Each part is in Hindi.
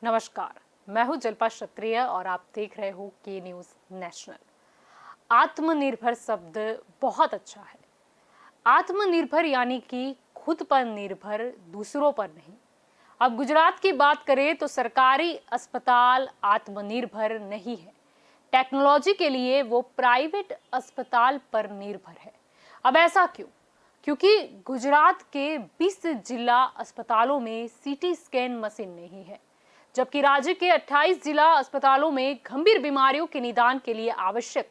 नमस्कार, मैं हूं जल्पा क्षत्रिय और आप देख रहे हो के न्यूज नेशनल। आत्मनिर्भर शब्द बहुत अच्छा है। आत्मनिर्भर यानी कि खुद पर निर्भर, दूसरों पर नहीं। अब गुजरात की बात करें तो सरकारी अस्पताल आत्मनिर्भर नहीं है। टेक्नोलॉजी के लिए वो प्राइवेट अस्पताल पर निर्भर है। अब ऐसा क्यों? क्योंकि गुजरात के 20 जिला अस्पतालों में सीटी स्कैन मशीन नहीं है, जबकि राज्य के 28 जिला अस्पतालों में गंभीर बीमारियों के निदान के लिए आवश्यक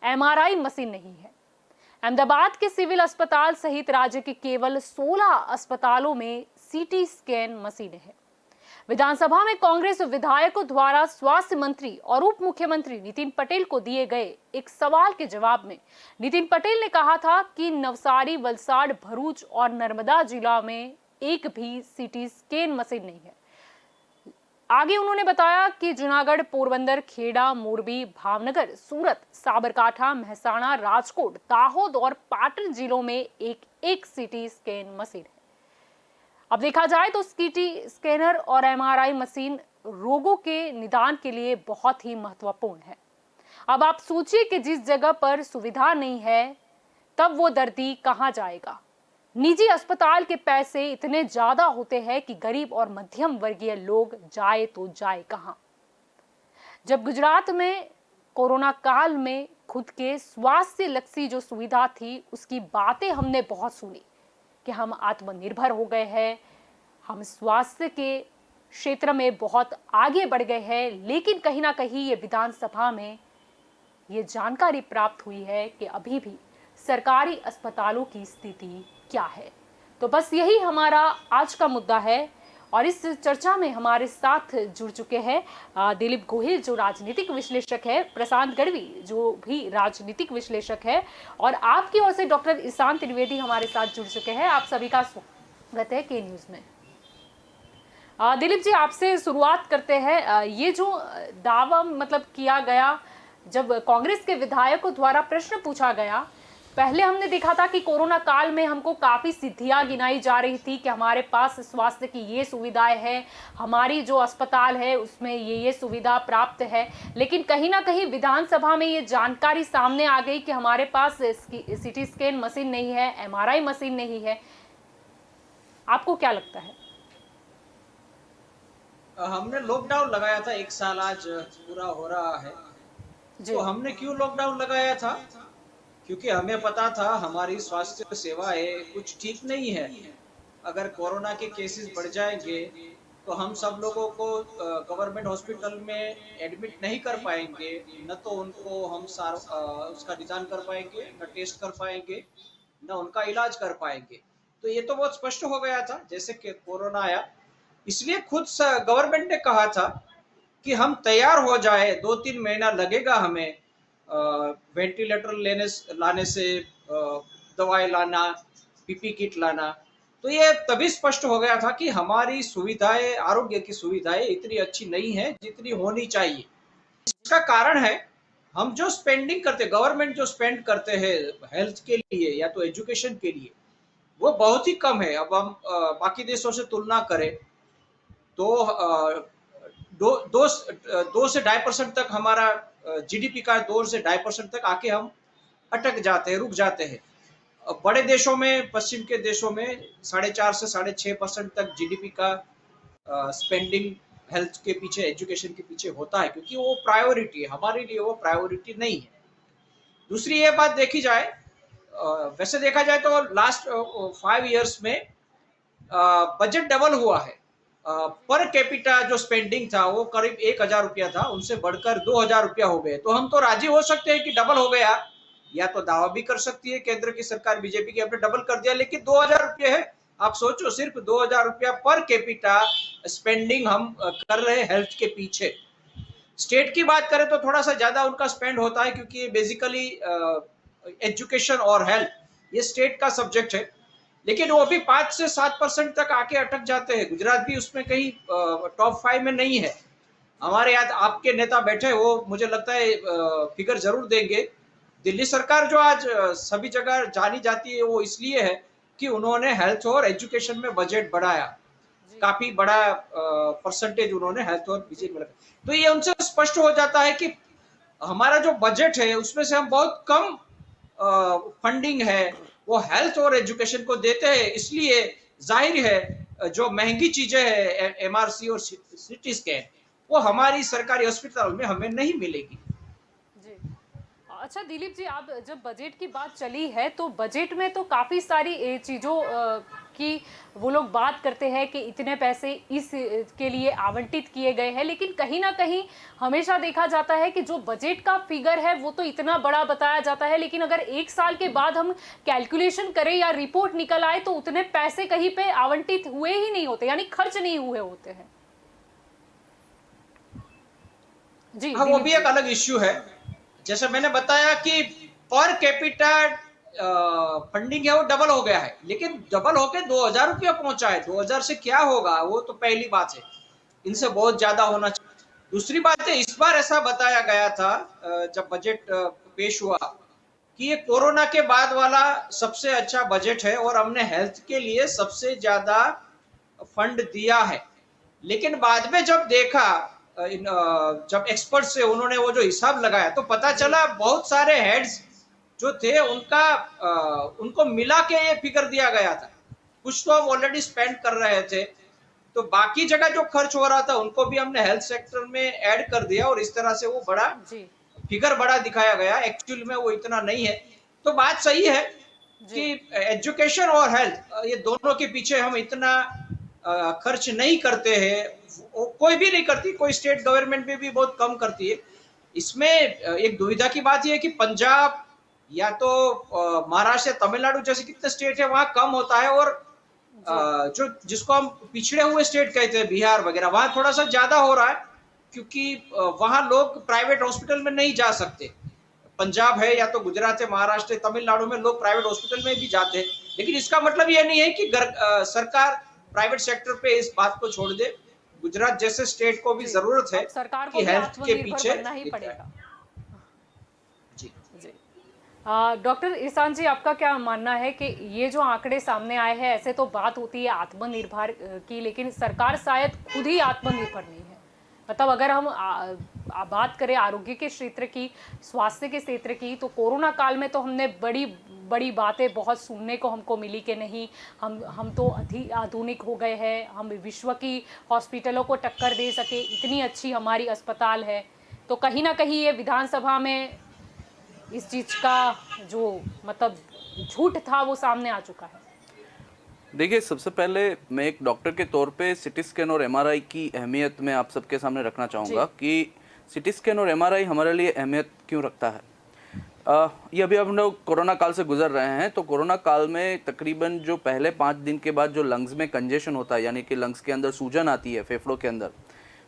एमआरआई मशीन नहीं है। अहमदाबाद के सिविल अस्पताल सहित राज्य के केवल 16 अस्पतालों में सीटी स्कैन मशीनें हैं। विधानसभा में कांग्रेस विधायकों द्वारा स्वास्थ्य मंत्री और उप मुख्यमंत्री नितिन पटेल को दिए गए एक सवाल के जवाब में नितिन पटेल ने कहा था कि नवसारी, वलसाड़, भरूच और नर्मदा जिला में एक भी सीटी स्कैन मशीन नहीं है। आगे उन्होंने बताया कि जूनागढ़, पोरबंदर, खेड़ा, मोरबी, भावनगर, सूरत, साबरकांठा, मेहसाणा, राजकोट, दाहोद और पाटन जिलों में एक सीटी स्कैन मशीन है। अब देखा जाए तो सीटी स्कैनर और एमआरआई मशीन रोगों के निदान के लिए बहुत ही महत्वपूर्ण है। अब आप सोचिए कि जिस जगह पर सुविधा नहीं है, तब वो दर्दी कहां जाएगा? निजी अस्पताल के पैसे इतने ज्यादा होते हैं कि गरीब और मध्यम वर्गीय लोग जाए तो जाए कहां? जब गुजरात में कोरोना काल में खुद के स्वास्थ्य लक्षी जो सुविधा थी, उसकी बातें हमने बहुत सुनी कि हम आत्मनिर्भर हो गए हैं, हम स्वास्थ्य के क्षेत्र में बहुत आगे बढ़ गए हैं। लेकिन कहीं ना कहीं ये विधानसभा में ये जानकारी प्राप्त हुई है कि अभी भी सरकारी अस्पतालों की स्थिति क्या है। तो बस यही हमारा आज का मुद्दा है और इस चर्चा में हमारे साथ जुड़ चुके हैं दिलीप गोहिल जो राजनीतिक विश्लेषक है, प्रशांत गढ़वी जो भी राजनीतिक विश्लेषक है, और आपकी ओर से डॉक्टर ईशान त्रिवेदी हमारे साथ जुड़ चुके हैं। आप सभी का स्वागत है के न्यूज में। दिलीप जी, आपसे शुरुआत करते हैं। ये जो दावा मतलब किया गया, जब कांग्रेस के विधायकों द्वारा प्रश्न पूछा गया, पहले हमने देखा था कि कोरोना काल में हमको काफी सिद्धियां गिनाई जा रही थी कि हमारे पास स्वास्थ्य की ये सुविधाएं हैं, हमारी जो अस्पताल है उसमें ये सुविधा प्राप्त है। लेकिन कहीं ना कहीं विधानसभा में ये जानकारी सामने आ गई कि हमारे पास सीटी स्कैन मशीन नहीं है, एमआरआई मशीन नहीं है। आपको क्या लगता है? हमने लॉकडाउन लगाया था, 1 साल आज पूरा हो रहा है। तो हमने क्यों लॉकडाउन लगाया था? क्योंकि हमें पता था हमारी स्वास्थ्य सेवाएं कुछ ठीक नहीं है। अगर कोरोना के केसेस बढ़ जाएंगे तो हम सब लोगों को गवर्नमेंट हॉस्पिटल में एडमिट नहीं कर पाएंगे, न तो उनको हम उसका निदान कर पाएंगे, न टेस्ट कर पाएंगे, न उनका इलाज कर पाएंगे। तो ये तो बहुत स्पष्ट हो गया था जैसे कि कोरोना आया। इसलिए खुद गवर्नमेंट ने कहा था कि हम तैयार हो जाए, 2-3 महीना लगेगा हमें वेंटिलेटर लाने से, दवाई लाना, पीपी किट लाना। तो ये तभी स्पष्ट हो गया था कि हमारी सुविधाएं, आरोग्य की सुविधाएं इतनी अच्छी नहीं है जितनी होनी चाहिए। इसका कारण है हम जो स्पेंडिंग करते, गवर्नमेंट जो स्पेंड करते हैं हेल्थ के लिए या तो एजुकेशन के लिए, वो बहुत ही कम है। अब हम बाकी देशों से तुलना करें तो दो से 2.5% तक हमारा जीडीपी का 2 से 2.5% तक आके हम अटक जाते हैं, रुक जाते हैं। बड़े देशों में, पश्चिम के देशों में 4.5 से 6.5% तक जीडीपी का स्पेंडिंग हेल्थ के पीछे, एजुकेशन के पीछे होता है, क्योंकि वो प्रायोरिटी है। हमारे लिए वो प्रायोरिटी नहीं है। दूसरी ये बात देखी जाए, वैसे देखा जाए तो लास्ट 5 इयर्स में बजट डबल हुआ है। पर कैपिटा जो स्पेंडिंग था वो करीब 1,000 रुपया था, उनसे बढ़कर 2,000 रुपया हो गए। तो हम तो राजी हो सकते हैं कि डबल हो गया, या तो दावा भी कर सकती है केंद्र की सरकार बीजेपी की हमने डबल कर दिया, लेकिन 2,000 रुपये है। आप सोचो, सिर्फ 2,000 रुपया पर कैपिटा स्पेंडिंग हम कर रहे हैं हेल्थ के पीछे। स्टेट की बात करें तो थोड़ा सा ज्यादा उनका स्पेंड होता है, क्योंकि बेसिकली एजुकेशन और हेल्थ ये स्टेट का सब्जेक्ट है। लेकिन वो भी 5 से 7% तक आके अटक जाते हैं। गुजरात भी उसमें कहीं टॉप 5 में नहीं है। हमारे यहाँ आपके नेता बैठे, वो मुझे लगता है फिगर जरूर देंगे। दिल्ली सरकार जो आज सभी जगह जानी जाती है, वो इसलिए है कि उन्होंने हेल्थ और एजुकेशन में बजट बढ़ाया। काफी बड़ा परसेंटेज उन्होंने हेल्थ और विजिट में रखा। तो ये उनसे स्पष्ट हो जाता है कि हमारा जो बजट है उसमें से हम बहुत कम फंडिंग है वो हेल्थ और एजुकेशन को देते हैं, इसलिए जाहिर है जो महंगी चीजें हैं एमआरसी और सीटी स्कैन वो हमारी सरकारी अस्पताल में हमें नहीं मिलेगी। जी। अच्छा दिलीप जी, आप जब बजट की बात चली है तो बजट में तो काफ़ी सारी चीज़ों की वो लोग बात करते हैं कि इतने पैसे इस के लिए आवंटित किए गए हैं, लेकिन कहीं ना कहीं हमेशा देखा जाता है कि जो बजट का फिगर है वो तो इतना बड़ा बताया जाता है, लेकिन अगर एक साल के बाद हम कैलकुलेशन करें या रिपोर्ट निकल आए तो उतने पैसे कहीं पे आवंटित हुए ही नहीं होते, यानी खर्च नहीं हुए होते हैं। जी हाँ, वो दिलीप भी जी। एक अलग इश्यू है। जैसे मैंने बताया कि पर कैपिटा फंडिंग है वो डबल हो गया है, लेकिन डबल होके 2000 रुपया पहुंचा है। 2000 से क्या होगा वो तो पहली बात है, इनसे बहुत ज्यादा होना चाहिए। दूसरी बात है, इस बार ऐसा बताया गया था जब बजट पेश हुआ कि ये कोरोना के बाद वाला सबसे अच्छा बजट है और हमने हेल्थ के लिए सबसे ज्यादा फंड दिया है। लेकिन बाद में जब देखा जब एक्सपर्ट से उन्होंने वो जो हिसाब लगाया तो पता चला बहुत सारे हेड्स जो थे उनको मिला के ये फिगर दिया गया था। कुछ तो हम ऑलरेडी स्पेंड कर रहे थे, तो बाकी जगह जो खर्च हो रहा था उनको भी हमने हेल्थ सेक्टर में ऐड कर दिया और इस तरह से वो बड़ा जी फिगर बड़ा दिखाया गया। एक्चुअल में वो इतना नहीं है। तो बात सही है जी कि एजुकेशन और हेल्थ ये दोनों के पीछे हम इतना खर्च नहीं करते हैं। कोई भी नहीं करती, कोई स्टेट गवर्नमेंट भी बहुत कम करती है। इसमें एक दुविधा की बात यह है कि पंजाब या तो महाराष्ट्र या तमिलनाडु जैसे कितने स्टेट है वहां कम होता है, और जी जो जिसको हम पिछड़े हुए स्टेट कहते हैं बिहार वगैरह वहां थोड़ा सा ज्यादा हो रहा है, क्योंकि वहां लोग प्राइवेट हॉस्पिटल में नहीं जा सकते। पंजाब है जी या तो गुजरात है, महाराष्ट्र है, तमिलनाडु में लोग प्राइवेट हॉस्पिटल में भी जाते हैं। लेकिन इसका मतलब ये नहीं है कि सरकार प्राइवेट सेक्टर पे इस बात को छोड़ दे। गुजरात जैसे स्टेट को भी जी। जरूरत है अब सरकार को कि भी हेल्थ के आत्मनिर्भर पीछे बनना ही दिख जाए। पड़ेगा। जी। जी। डॉक्टर इरफान जी, आपका क्या मानना है कि ये जो आंकड़े सामने आए हैं, ऐसे तो बात होती है आत्मनिर्भर की, लेकिन सरकार शायद खुद ही आत्मनिर्भर नहीं है। मतलब अगर हम बात करें आरोग्य के क्षेत्र की, स्वास्थ्य के क्षेत्र की, तो कोरोना काल में तो हमने बड़ी बड़ी बातें बहुत सुनने को हमको मिली कि नहीं, हम तो आधुनिक हो गए हैं, हम विश्व की हॉस्पिटलों को टक्कर दे सके, इतनी अच्छी हमारी अस्पताल है। तो कहीं ना कहीं ये विधानसभा में इस चीज का जो मतलब झूठ था वो सामने आ चुका है। देखिए, सबसे पहले मैं एक डॉक्टर के तौर पे सिटी स्कैन और एमआरआई की अहमियत मैं आप सबके सामने रखना चाहूँगा कि सिटी स्कैन और एमआरआई हमारे लिए अहमियत क्यों रखता है। ये अभी हम लोग कोरोना काल से गुजर रहे हैं, तो कोरोना काल में तकरीबन जो पहले 5 दिन के बाद जो लंग्स में कंजेशन होता है, यानी कि लंग्स के अंदर सूजन आती है फेफड़ों के अंदर,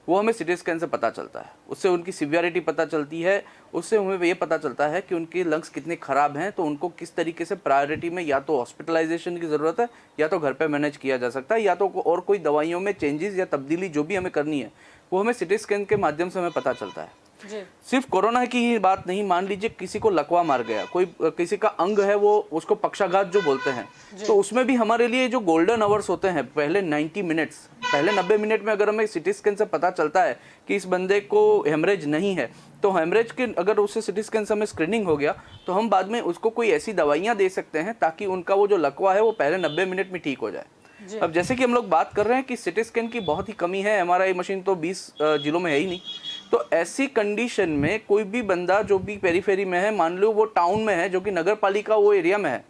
वो हमें सिटी स्कैन से पता चलता है। उससे उनकी सिवियरिटी पता चलती है, उससे हमें ये पता चलता है कि उनके लंग्स कितने ख़राब हैं, तो उनको किस तरीके से प्रायोरिटी में या तो हॉस्पिटलाइजेशन की ज़रूरत है, या तो घर पे मैनेज किया जा सकता है, या तो और कोई दवाइयों में चेंजेस या तब्दीली जो भी हमें करनी है वो हमें सिटी स्कैन के माध्यम से हमें पता चलता है। जी सिर्फ कोरोना की ही बात नहीं, मान लीजिए किसी को लकवा मार गया, कोई किसी का अंग है वो उसको पक्षाघात जो बोलते हैं, तो उसमें भी हमारे लिए जो गोल्डन आवर्स होते हैं पहले 90 मिनट्स, पहले 90 मिनट में अगर हमें सिटी स्कैन से पता चलता है कि इस बंदे को हेमरेज नहीं है, तो हेमरेज के अगर उससे सिटी स्कैन से हमें स्क्रीनिंग हो गया तो हम बाद में उसको कोई ऐसी दवाइयाँ दे सकते हैं ताकि उनका वो जो लकवा है वो पहले 90 मिनट में ठीक हो जाए। अब जैसे कि हम लोग बात कर रहे हैं कि सिटी स्कैन की बहुत ही कमी है, एमआरआई मशीन तो 20 जिलों में है ही नहीं, तो ऐसी कंडीशन में कोई भी बंदा जो भी पेरीफेरी में है, मान लो वो टाउन में है जो कि नगर पालिका वो एरिया में है,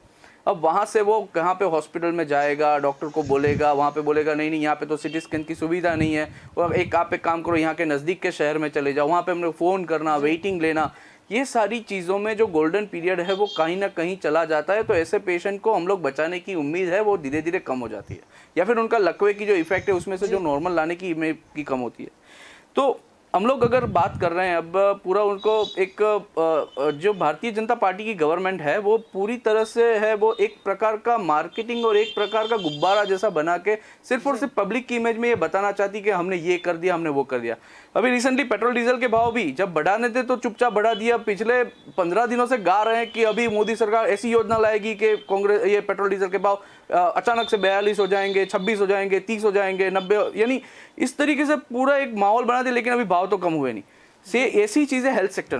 अब वहाँ से वो कहाँ पे हॉस्पिटल में जाएगा, डॉक्टर को बोलेगा, वहाँ पे बोलेगा नहीं नहीं यहाँ पे तो सिटी स्कैन की सुविधा नहीं है, और आप एक काम करो यहाँ के नज़दीक के शहर में चले जाओ, वहाँ पे हमने फ़ोन करना, वेटिंग लेना, ये सारी चीज़ों में जो गोल्डन पीरियड है वो कहीं ना कहीं चला जाता है। तो ऐसे पेशेंट को हम लोग बचाने की उम्मीद है वो धीरे धीरे कम हो जाती है, या फिर उनका लकवे की जो इफेक्ट है उसमें से जो नॉर्मल लाने की कम होती है। तो हम लोग अगर बात कर रहे हैं अब पूरा उनको एक जो भारतीय जनता पार्टी की गवर्नमेंट है वो पूरी तरह से है वो एक प्रकार का मार्केटिंग और एक प्रकार का गुब्बारा जैसा बना के सिर्फ और सिर्फ पब्लिक की इमेज में ये बताना चाहती कि हमने ये कर दिया, हमने वो कर दिया। अभी रिसेंटली पेट्रोल डीजल के भाव भी जब बढ़ाने थे तो चुपचाप बढ़ा दिया। पिछले 15 दिनों से गा रहे हैं कि अभी मोदी सरकार ऐसी योजना लाएगी कि कांग्रेस ये पेट्रोल डीजल के भाव अचानक से 42 हो जाएंगे, 26 हो जाएंगे, 30 हो जाएंगे, 90, यानी इस तरीके से पूरा एक माहौल बना दिया, लेकिन अभी भाव तो कम हुए नहीं। से ऐसी चीज़ें हेल्थ सेक्टर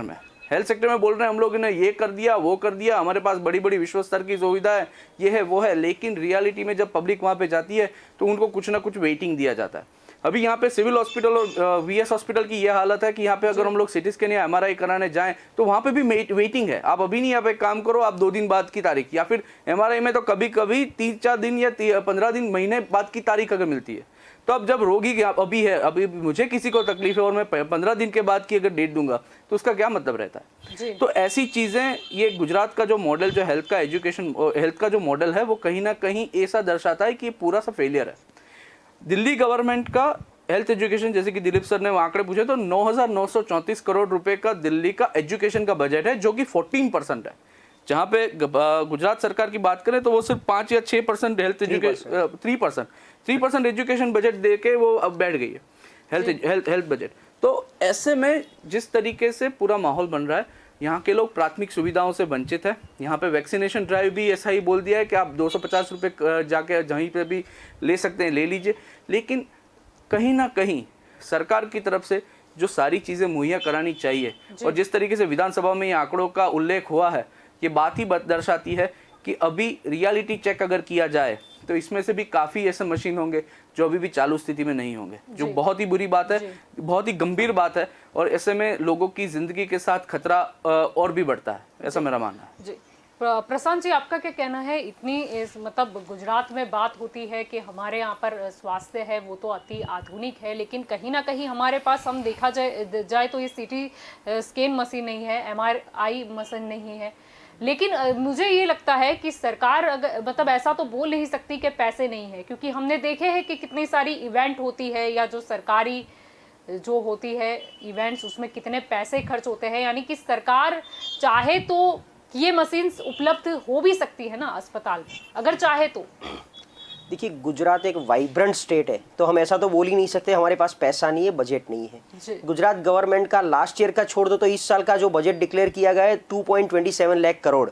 में बोल रहे हैं हम लोग ने ये कर दिया, वो कर दिया, हमारे पास बड़ी बड़ी विश्व स्तर की सुविधा है, ये है वो है, लेकिन रियलिटी में जब पब्लिक वहाँ पे जाती है तो उनको कुछ ना कुछ वेटिंग दिया जाता है। अभी यहाँ पे सिविल हॉस्पिटल और वीएस हॉस्पिटल की ये हालत है कि यहाँ पे अगर हम लोग सिटी स्कैन या एमआरआई कराने जाएं तो वहाँ पे भी वेटिंग है। आप अभी नहीं यहाँ पे काम करो, आप 2 दिन बाद की तारीख, या फिर एमआरआई में तो कभी कभी 3-4 दिन या 15 दिन महीने बाद की तारीख अगर मिलती है। तो अब जब रोगी अभी मुझे किसी को तकलीफ है और मैं 15 दिन के बाद की अगर डेट दूंगा तो उसका क्या मतलब रहता है। तो ऐसी चीज़ें, ये गुजरात का जो मॉडल, जो हेल्थ का जो मॉडल है, वो कहीं ना कहीं ऐसा दर्शाता है कि ये पूरा सा फेलियर है। दिल्ली गवर्नमेंट का हेल्थ एजुकेशन, जैसे कि दिलीप सर ने आंकड़े पूछे, तो 9,934 करोड़ रुपए का दिल्ली का एजुकेशन का बजट है, जो कि 14% है। जहाँ पे गुजरात सरकार की बात करें तो वो सिर्फ 5 या 6% हेल्थ एजुकेशन 3% एजुकेशन बजट दे के वो अब बैठ गई है हेल्थ बजट। तो ऐसे में जिस तरीके से पूरा माहौल बन रहा है, यहाँ के लोग प्राथमिक सुविधाओं से वंचित है। यहाँ पे वैक्सीनेशन ड्राइव भी ऐसा ही बोल दिया है कि आप 250 रुपये जाके जहीं पे भी ले सकते हैं, ले लीजिए। लेकिन कहीं ना कहीं सरकार की तरफ से जो सारी चीज़ें मुहैया करानी चाहिए, और जिस तरीके से विधानसभा में ये आंकड़ों का उल्लेख हुआ है, ये बात ही दर्शाती है कि अभी रियलिटी चेक अगर किया जाए तो इसमें से भी काफ़ी ऐसे मशीन होंगे जो अभी भी चालू स्थिति में नहीं होंगे, जो बहुत ही बुरी बात है, बहुत ही गंभीर बात है, और ऐसे में लोगों की जिंदगी के साथ खतरा और भी बढ़ता है, ऐसा मेरा मानना है। जी प्रशांत जी, आपका क्या कहना है? मतलब गुजरात में बात होती है कि हमारे यहाँ पर स्वास्थ्य है वो तो अति आधुनिक है, लेकिन कहीं ना कहीं हमारे पास, हम देखा जाए तो ये सीटी स्कैन मशीन नहीं है, एमआरआई मशीन नहीं है। लेकिन मुझे ये लगता है कि सरकार मतलब ऐसा तो बोल नहीं सकती कि पैसे नहीं है, क्योंकि हमने देखे हैं कि कितनी सारी इवेंट होती है या जो सरकारी जो होती है इवेंट्स, उसमें कितने पैसे खर्च होते हैं। यानी कि सरकार चाहे तो ये मशीन उपलब्ध हो भी सकती है ना अस्पताल में, अगर चाहे तो। देखिए, गुजरात एक वाइब्रेंट स्टेट है, तो हम ऐसा तो बोल ही नहीं सकते हमारे पास पैसा नहीं है, बजट नहीं है। गुजरात गवर्नमेंट का लास्ट ईयर का छोड़ दो तो इस साल का जो बजट डिक्लेयर किया गया है 2.27 लाख करोड़।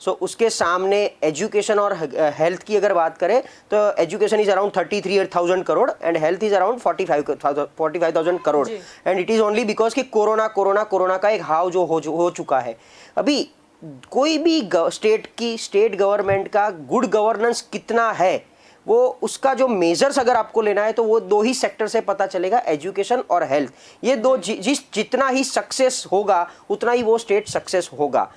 सो उसके सामने एजुकेशन और हेल्थ की अगर बात करें तो education is around 33,000 crore and health is around 45,000 crore. And it is only because कि कोरोना का एक हाव जो हो चुका है। अभी कोई भी स्टेट गवर्नमेंट का गुड गवर्नेंस कितना है, वो उसका जो मेजर्स अगर आपको लेना है तो वो 2 ही सेक्टर से पता चलेगा, एजुकेशन और हेल्थ। ये 2 जितना ही सक्सेस होगा उतना ही वो स्टेट सक्सेस होगा।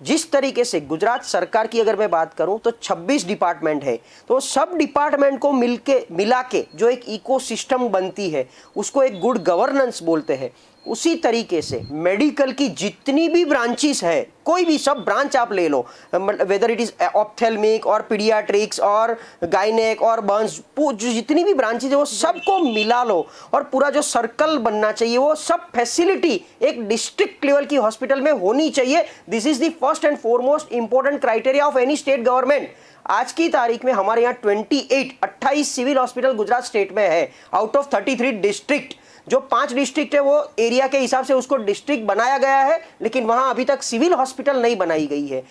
जिस तरीके से गुजरात सरकार की अगर मैं बात करूं तो 26 डिपार्टमेंट है, तो सब डिपार्टमेंट को मिला के जो एक इकोसिस्टम बनती है उसको एक गुड गवर्नेंस बोलते हैं। उसी तरीके से मेडिकल की जितनी भी ब्रांचेस है, कोई भी सब ब्रांच आप ले लो, वेदर इट इज ऑप्थेल्मिक और पीडियाट्रिक्स और गायनेक और बर्न्स, जितनी भी ब्रांचेस है वो सबको मिला लो और पूरा जो सर्कल बनना चाहिए वो सब फैसिलिटी एक डिस्ट्रिक्ट लेवल की हॉस्पिटल में होनी चाहिए। This is the first and foremost important criteria of any state government. आज की तारीख में हमारे यहाँ 28 सिविल हॉस्पिटल गुजरात स्टेट में है आउट ऑफ 33 डिस्ट्रिक्ट। जो 5 डिस्ट्रिक्ट है वो एरिया के हिसाब से उसको डिस्ट्रिक्ट बनाया गया है, लेकिन वहां अभी तक सिविल हॉस्पिटल नहीं बनाई गई है।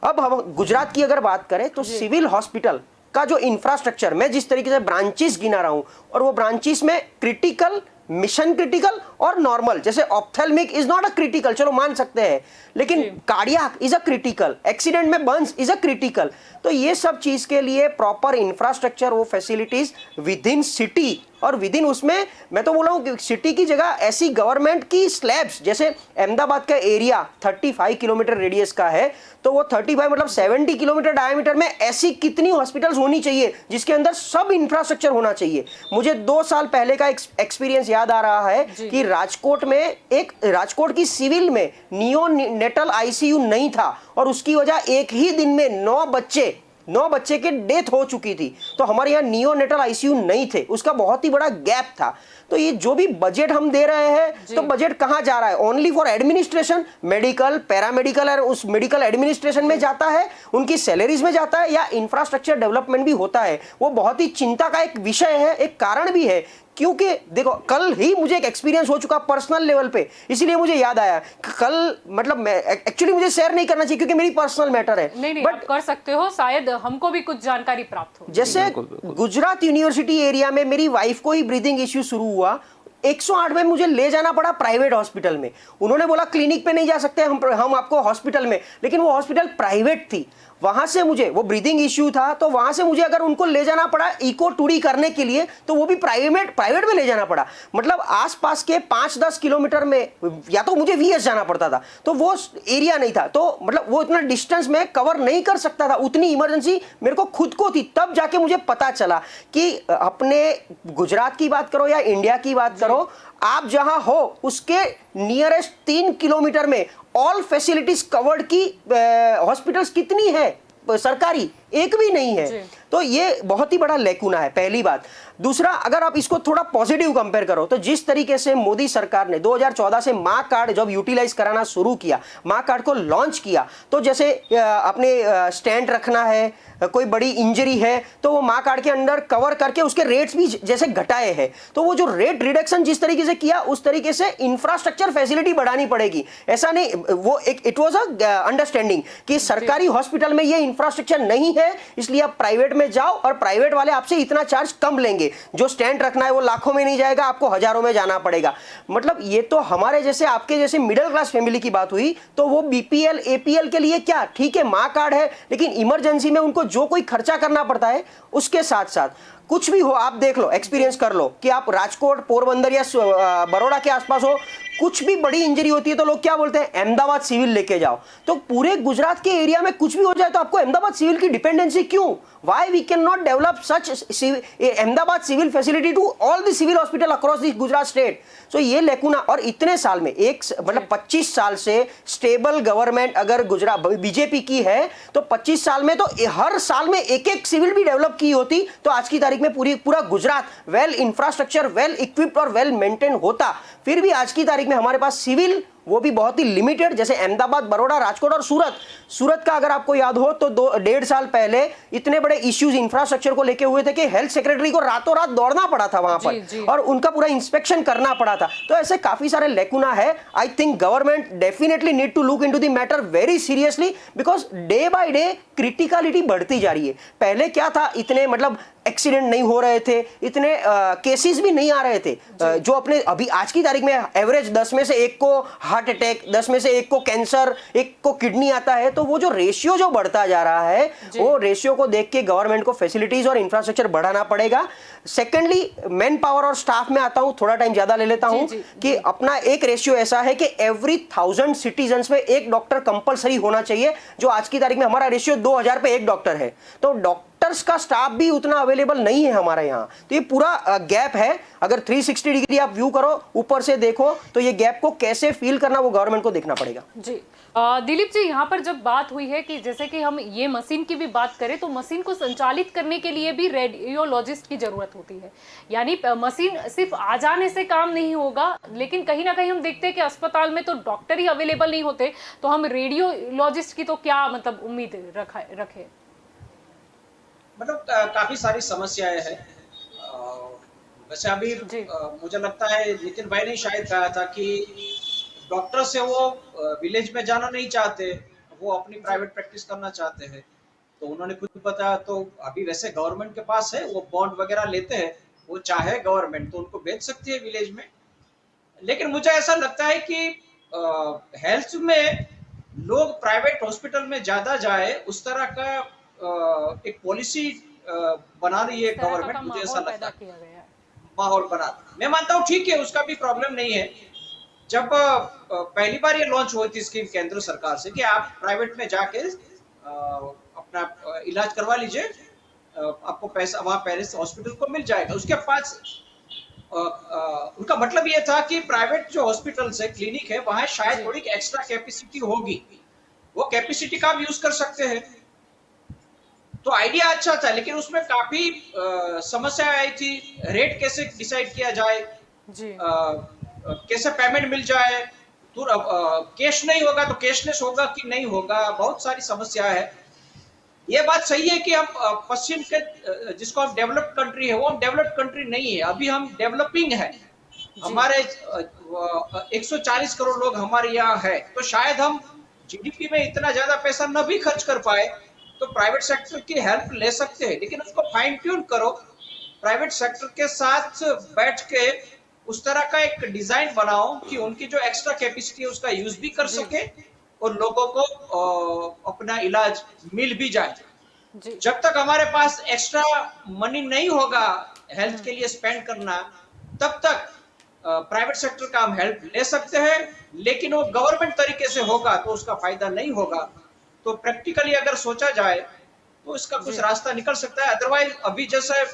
अब हम गुजरात की अगर बात करें तो सिविल हॉस्पिटल का जो इंफ्रास्ट्रक्चर, मैं जिस तरीके से ब्रांचेस गिना रहा हूं, और वो ब्रांचेस में क्रिटिकल, मिशन क्रिटिकल और नॉर्मल, जैसे ophthalmic is not a critical, चलो मान सकते हैं, लेकिन cardiac is a critical, accident में बर्न्स इज अ क्रिटिकल। तो ये सब चीज के लिए प्रॉपर इंफ्रास्ट्रक्चर, वो फैसिलिटीज विद इन सिटी और विद इन, उसमें मैं तो बोल रहा हूँ सिटी की जगह ऐसी गवर्नमेंट की स्लैब्स, जैसे अहमदाबाद का एरिया 35 किलोमीटर रेडियस का है, तो वो 35 मतलब 70 किलोमीटर डायमीटर में ऐसी कितनी हॉस्पिटल्स होनी चाहिए जिसके अंदर सब इंफ्रास्ट्रक्चर होना चाहिए। मुझे 2 साल पहले का एक्सपीरियंस याद आ रहा है कि राजकोट की सिविल में नियोनेटल आईसीयू नहीं था और उसकी वजह एक ही दिन में 9 बच्चे के डेथ हो चुकी थी। तो हमारे यहाँ नियोनेटल आईसीयू नहीं थे, उसका बहुत ही बड़ा गैप था। तो ये जो भी बजट हम दे रहे हैं तो बजट कहाँ जा रहा है? Only for administration, medical, paramedical और उस मेडिकल एडमिनिस्ट्रेशन में जाता है, उनकी सैलरीज में जाता है, या इंफ्रास्ट्रक्चर डेवलपमेंट भी होता है? वो बहुत ही चिंता का एक विषय है, एक कारण भी है। क्योंकि देखो कल ही मुझे एक एक्सपीरियंस हो चुका पर्सनल लेवल पे, इसीलिए मुझे याद आया। कल मतलब मैं एक्चुअली मुझे शेयर नहीं करना चाहिए क्योंकि मेरी पर्सनल मैटर है, नहीं, बट आप कर सकते हो, शायद हमको भी कुछ जानकारी प्राप्त हो। जैसे गुजरात यूनिवर्सिटी एरिया में मेरी वाइफ को ही ब्रीदिंग इश्यू शुरू हुआ, 108 में मुझे ले जाना पड़ा प्राइवेट हॉस्पिटल में। उन्होंने बोला क्लिनिक पे नहीं जा सकते हम आपको हॉस्पिटल में, लेकिन वो हॉस्पिटल प्राइवेट थी। वहां से मुझे वो ब्रीदिंग इश्यू था, तो वहां से मुझे अगर उनको ले जाना पड़ा इको टूडी करने के लिए, तो वो भी प्राइवेट में ले जाना पड़ा। मतलब आसपास के 5-10 किलोमीटर में या तो मुझे वीएस जाना पड़ता था, तो वो एरिया नहीं था, तो मतलब वो इतना डिस्टेंस में कवर नहीं कर सकता था। उतनी इमरजेंसी मेरे को खुद को थी। तब जाके मुझे पता चला कि अपने गुजरात की बात करो या इंडिया की बात करो, आप जहां हो उसके नियरेस्ट 3 किलोमीटर में ऑल फैसिलिटीज कवर्ड की हॉस्पिटल्स कितनी है सरकारी? एक भी नहीं है। तो ये बहुत ही बड़ा लेकुना है, पहली बात। दूसरा, अगर आप इसको थोड़ा पॉजिटिव कंपेयर करो तो जिस तरीके से मोदी सरकार ने 2014 से माँ कार्ड जब यूटिलाइज कराना शुरू किया, माँ कार्ड को लॉन्च किया, तो जैसे अपने स्टेंट रखना है, कोई बड़ी इंजरी है, तो वो माँ कार्ड के अंदर कवर करके उसके रेट्स भी जैसे घटाए हैं। तो वो जो रेट रिडक्शन जिस तरीके से किया, उस तरीके से इंफ्रास्ट्रक्चर फैसिलिटी बढ़ानी पड़ेगी। ऐसा नहीं, वो एक इट वाज अ अंडरस्टैंडिंग कि सरकारी हॉस्पिटल में ये इंफ्रास्ट्रक्चर नहीं है, इसलिए आप प्राइवेट में जाओ और प्राइवेट वाले आपसे इतना चार्ज कम लेंगे। जो स्टैंड रखना है वो लाखों में नहीं जाएगा, आपको हजारों में जाना पड़ेगा। मतलब ये तो हमारे जैसे आपके जैसे मिडिल क्लास फैमिली की बात हुई। तो वो बीपीएल एपीएल के लिए क्या ठीक है, माँ कार्ड है, लेकिन इमरजेंसी में उनको जो कोई खर्चा करना पड़ता है, उसके साथ साथ कुछ भी हो, आप देख लो, एक्सपीरियंस कर लो कि आप राजकोट, पोरबंदर या बड़ौदा के आसपास हो, कुछ भी बड़ी इंजरी होती है तो लोग क्या बोलते हैं, अहमदाबाद सिविल लेके जाओ। तो पूरे गुजरात के एरिया में कुछ भी हो जाए तो आपको अहमदाबाद सिविल की डिपेंडेंसी क्यों? Why we cannot develop such Ahmedabad civil facility to all the civil hospital across the Gujarat state? So ये लेकुना, और इतने साल में मतलब 25 साल से स्टेबल गवर्नमेंट अगर गुजरात बीजेपी की है, तो 25 साल में तो हर साल में एक सिविल भी डेवलप की होती, तो आज की तारीख में पूरा Gujarat well infrastructure, well equipped और वेल मेंटेन होता। फिर भी आज की तारीख में हमारे पास सिविल, वो भी बहुत ही लिमिटेड, जैसे अहमदाबाद, बड़ौदा, राजकोट और सूरत का अगर आपको याद हो तो 1.5 साल पहले इतने बड़े इश्यूज इंफ्रास्ट्रक्चर को लेके हुए थे कि हेल्थ सेक्रेटरी को रातों रात दौड़ना पड़ा था वहां पर, और उनका पूरा इंस्पेक्शन करना पड़ा था। तो ऐसे काफी सारे लेकुना है। I think government definitely need to look into the matter very seriously, because day by day criticality बढ़ती जा रही है। पहले क्या था, इतने मतलब एक्सीडेंट नहीं हो रहे थे, इतने केसेस भी नहीं आ रहे थे, जो अपने अभी आज की तारीख में एवरेज 10 में से 1 को हार्ट अटैक, 10 में से 1 को कैंसर, 1 को किडनी आता है। तो वो जो रेशियो जो बढ़ता जा रहा है, वो रेशियो को देख के गवर्नमेंट को फैसिलिटीज और इंफ्रास्ट्रक्चर बढ़ाना पड़ेगा। सेकेंडली, मैन पावर और स्टाफ में आता हूं, थोड़ा टाइम ज्यादा ले लेता हूं कि अपना एक रेशियो ऐसा है कि एवरी 1000 सिटीजन्स में 1 डॉक्टर कंपलसरी होना चाहिए, जो आज की तारीख में हमारा रेशियो 2000 पे 1 डॉक्टर है। तो डॉक्टर्स का स्टाफ भी उतना अवेलेबल नहीं है हमारे यहाँ। तो ये पूरा गैप है। अगर 360 डिग्री आप व्यू करो, ऊपर से देखो, तो ये गैप को कैसे फील करना वो गवर्नमेंट को देखना पड़ेगा। जी दिलीप जी, यहाँ पर जब बात हुई है कि जैसे कि हम ये मशीन की भी बात करें, तो मशीन को संचालित करने के लिए भी रेडियोलॉजिस्ट की जरूरत होती है। यानी मशीन सिर्फ आ जाने से काम नहीं होगा, लेकिन कहीं ना कहीं हम देखते हैं कि अस्पताल में तो डॉक्टर ही अवेलेबल नहीं होते, तो हम रेडियोलॉजिस्ट की तो क्या मतलब उम्मीद रखे? मतलब काफी सारी समस्याएं हैं। वैसे अभी मुझे लगता है नितिन भाई ने शायद कहा था कि डॉक्टर से वो विलेज में जाना नहीं चाहते, वो अपनी प्राइवेट प्रैक्टिस करना चाहते हैं। तो उन्होंने खुद बताया, तो अभी वैसे गवर्नमेंट के पास है, वो बॉन्ड वगैरह लेते हैं, वो चाहे गवर्नमेंट तो उनको भेज सकती है विलेज में। लेकिन मुझे ऐसा लगता है कि हेल्थ में लोग प्राइवेट हॉस्पिटल में ज्यादा जाए, उस तरह का एक पॉलिसी बना रही है गवर्नमेंट। मुझे ऐसा लगता है माहौल बना, मैं मानता हूँ ठीक है, उसका भी प्रॉब्लम नहीं है। जब पहली बार ये लॉन्च हुई थी स्कीम केंद्र सरकार से कि आप प्राइवेट में जाके अपना इलाज करवा लीजिए, आपको पैसा वहां पहले से हॉस्पिटल को मिल जाएगा। उसके पास उनका मतलब ये था कि प्राइवेट जो हॉस्पिटल्स है, क्लिनिक है, वहां शायद थोड़ी एक्स्ट्रा कैपेसिटी होगी, वो कैपेसिटी का भी यूज कर सकते हैं। तो आइडिया अच्छा था, लेकिन उसमें काफी समस्या आई थी। रेट कैसे डिसाइड किया जाए, जी कैसे पेमेंट मिल जाए, कैश नहीं होगा तो कैशलेस होगा कि नहीं होगा, बहुत सारी समस्या है। ये बात सही है कि हम पश्चिम के जिसको हम डेवलप्ड कंट्री है, वो हम डेवलप्ड कंट्री नहीं है, अभी हम डेवलपिंग है। हमारे 140 करोड़ लोग हमारे यहाँ है, तो शायद हम जीडीपी में इतना ज्यादा पैसा न भी खर्च कर पाए, तो प्राइवेट सेक्टर की हेल्प ले सकते हैं, लेकिन उसको फाइन ट्यून करो, प्राइवेट सेक्टर के साथ बैठ के उस तरह का एक डिजाइन बनाओ कि उनकी जो एक्स्ट्रा कैपेसिटी है उसका यूज भी कर सके और लोगों को अपना इलाज मिल भी जाए। जी जब तक हमारे पास एक्स्ट्रा मनी नहीं होगा हेल्थ के लिए स्पेंड करना, तब तक प्राइवेट सेक्टर का हम हेल्प ले सकते हैं, लेकिन वो गवर्नमेंट तरीके से होगा तो उसका फायदा नहीं होगा। तो प्रैक्टिकली अगर सोचा जाए तो इसका कुछ रास्ता निकल सकता है, अदरवाइज अभी जैसा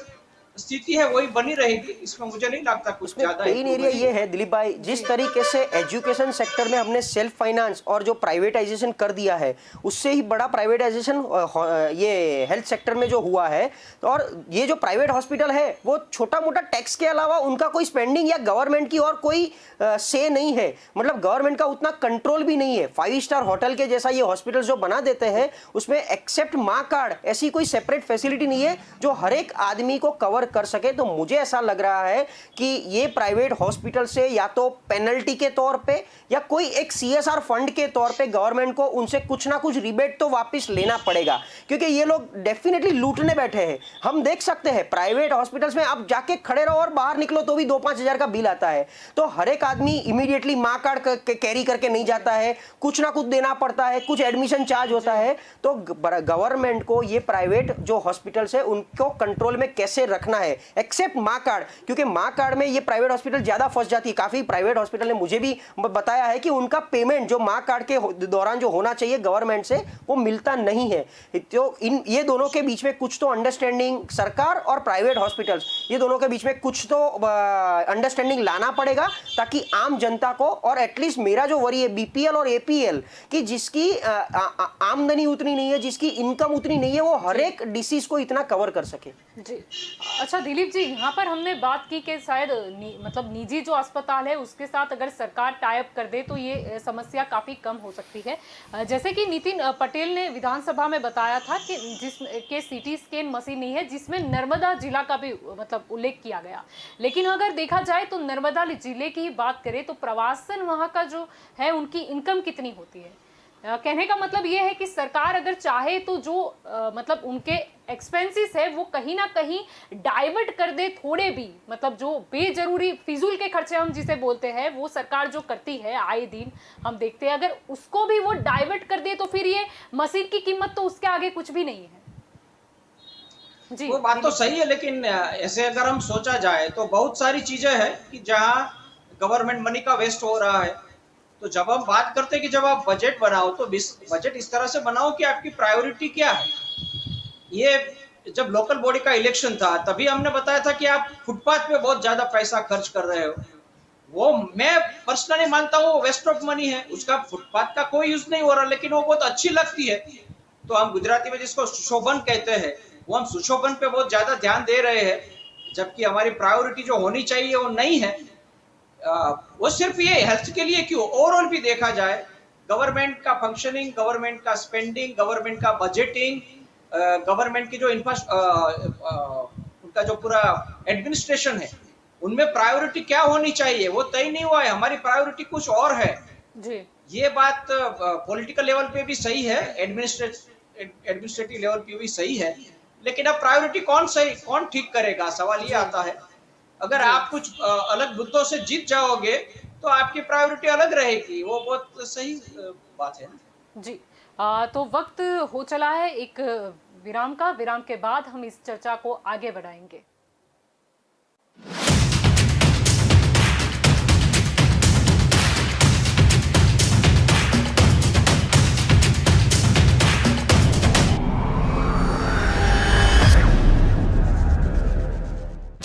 स्थिति है वही बनी रहेगी। इसमें मुझे नहीं लगता कुछ ज्यादा पेन एरिया ये है दिलीप भाई, जिस तरीके से एजुकेशन सेक्टर में हमने सेल्फ फाइनेंस और जो प्राइवेटाइजेशन कर दिया है, उससे ही बड़ा प्राइवेटाइजेशन ये हेल्थ सेक्टर में जो हुआ है। और ये जो प्राइवेट हॉस्पिटल है वो छोटा मोटा टैक्स के अलावा उनका कोई स्पेंडिंग या गवर्नमेंट की और कोई से नहीं है, मतलब गवर्नमेंट का उतना कंट्रोल भी नहीं है। 5 स्टार होटल के जैसा ये हॉस्पिटल जो बना देते हैं, उसमें एक्सेप्ट माँ कार्ड ऐसी कोई सेपरेट फैसिलिटी नहीं है जो हर एक आदमी को कवर कर सके। तो मुझे ऐसा लग रहा है कि ये प्राइवेट हॉस्पिटल से या तो पेनल्टी के तौर पे या कोई एक सीएसआर फंड के तौर पे गवर्नमेंट को उनसे कुछ ना कुछ रिबेट तो वापस लेना पड़ेगा, क्योंकि ये लोग डेफिनेटली लूटने बैठे हैं। हम देख सकते हैं प्राइवेट हॉस्पिटल्स में आप जाके खड़े रहो और बाहर निकलो तो भी 2-5 हजार का बिल आता है। तो हर एक आदमी इमीडिएटली माँ कार्ड कैरी करके नहीं जाता है, कुछ ना कुछ देना पड़ता है, कुछ एडमिशन चार्ज होता है। तो गवर्नमेंट को ये प्राइवेट जो हॉस्पिटल्स है उनको कंट्रोल में कैसे रखना है, एक्सेप्ट माँ कार्ड, क्योंकि माँ कार्ड में ये प्राइवेट हॉस्पिटल ज्यादा फंस जाती है। काफी प्राइवेट हॉस्पिटल ने मुझे भी बताया है कि उनका पेमेंट जो माँ कार्ड के दौरान जो होना चाहिए गवर्नमेंट से, वो मिलता नहीं है। तो ये दोनों के बीच में कुछ तो अंडरस्टैंडिंग, सरकार और प्राइवेट हॉस्पिटल्स, ये दोनों के बीच में कुछ तो अंडरस्टैंडिंग लाना पड़ेगा, ताकि आम जनता को, और एटलीस्ट मेरा जो वरी है बीपीएल और एपीएल की, जिसकी आमदनी उतनी नहीं है, जिसकी इनकम उतनी नहीं है, वो हर एक डिसीज को इतना कवर कर सके। जी अच्छा दिलीप जी, यहाँ पर हमने बात की कि शायद मतलब निजी जो अस्पताल है उसके साथ अगर सरकार टाई अप कर दे तो ये समस्या काफ़ी कम हो सकती है। जैसे कि नितिन पटेल ने विधानसभा में बताया था कि जिसके सीटी स्कैन मशीन नहीं है, जिसमें नर्मदा जिला का भी मतलब उल्लेख किया गया। लेकिन अगर देखा जाए तो नर्मदा जिले की ही बात करें तो प्रवासन वहाँ का जो है उनकी इनकम कितनी होती है। कहने का मतलब ये है कि सरकार अगर चाहे तो जो मतलब उनके एक्सपेंसेस है वो कहीं ना कहीं डाइवर्ट कर दे, थोड़े भी मतलब जो बेजरूरी फिजूल के खर्चे हम जिसे बोलते हैं वो सरकार जो करती है आए दिन हम देखते हैं, अगर उसको भी वो डाइवर्ट कर दे तो फिर ये मशीन की कीमत तो उसके आगे कुछ भी नहीं है। जी वो बात तो सही है, लेकिन ऐसे अगर हम सोचा जाए तो बहुत सारी चीजें हैं कि जहाँ गवर्नमेंट मनी का वेस्ट हो रहा है। तो जब हम बात करते हैं कि जब आप बजट बनाओ तो बजट इस तरह से बनाओ कि आपकी प्रायोरिटी क्या है। ये जब लोकल बॉडी का इलेक्शन था तभी हमने बताया था कि आप फुटपाथ पे बहुत ज्यादा पैसा खर्च कर रहे हो। वो मैं पर्सनली मानता हूँ वेस्ट ऑफ मनी है, उसका फुटपाथ का कोई यूज नहीं हो रहा, लेकिन वो बहुत अच्छी लगती है। तो हम गुजराती में जिसको सुशोभन कहते हैं, वो हम सुशोभन पे बहुत ज्यादा ध्यान दे रहे हैं, जबकि हमारी प्रायोरिटी जो होनी चाहिए वो नहीं है। वो सिर्फ ये हेल्थ के लिए क्यों, ओवरऑल भी देखा जाए गवर्नमेंट का फंक्शनिंग, गवर्नमेंट का स्पेंडिंग, गवर्नमेंट का बजटिंग, गवर्नमेंट की जो उनका जो पूरा एडमिनिस्ट्रेशन है, उनमें प्रायोरिटी क्या होनी चाहिए वो तय नहीं हुआ है। हमारी प्रायोरिटी कुछ और है जी। ये बात पॉलिटिकल लेवल पे भी सही है, एडमिनिस्ट्रेटिव लेवल पे भी सही है, लेकिन अब प्रायोरिटी कौन ठीक करेगा, सवाल ये आता है। अगर आप कुछ अलग मुद्दों से जीत जाओगे तो आपकी प्रायोरिटी अलग रहेगी, वो बहुत सही बात है। जी तो वक्त हो चला है एक विराम का। विराम के बाद हम इस चर्चा को आगे बढ़ाएंगे।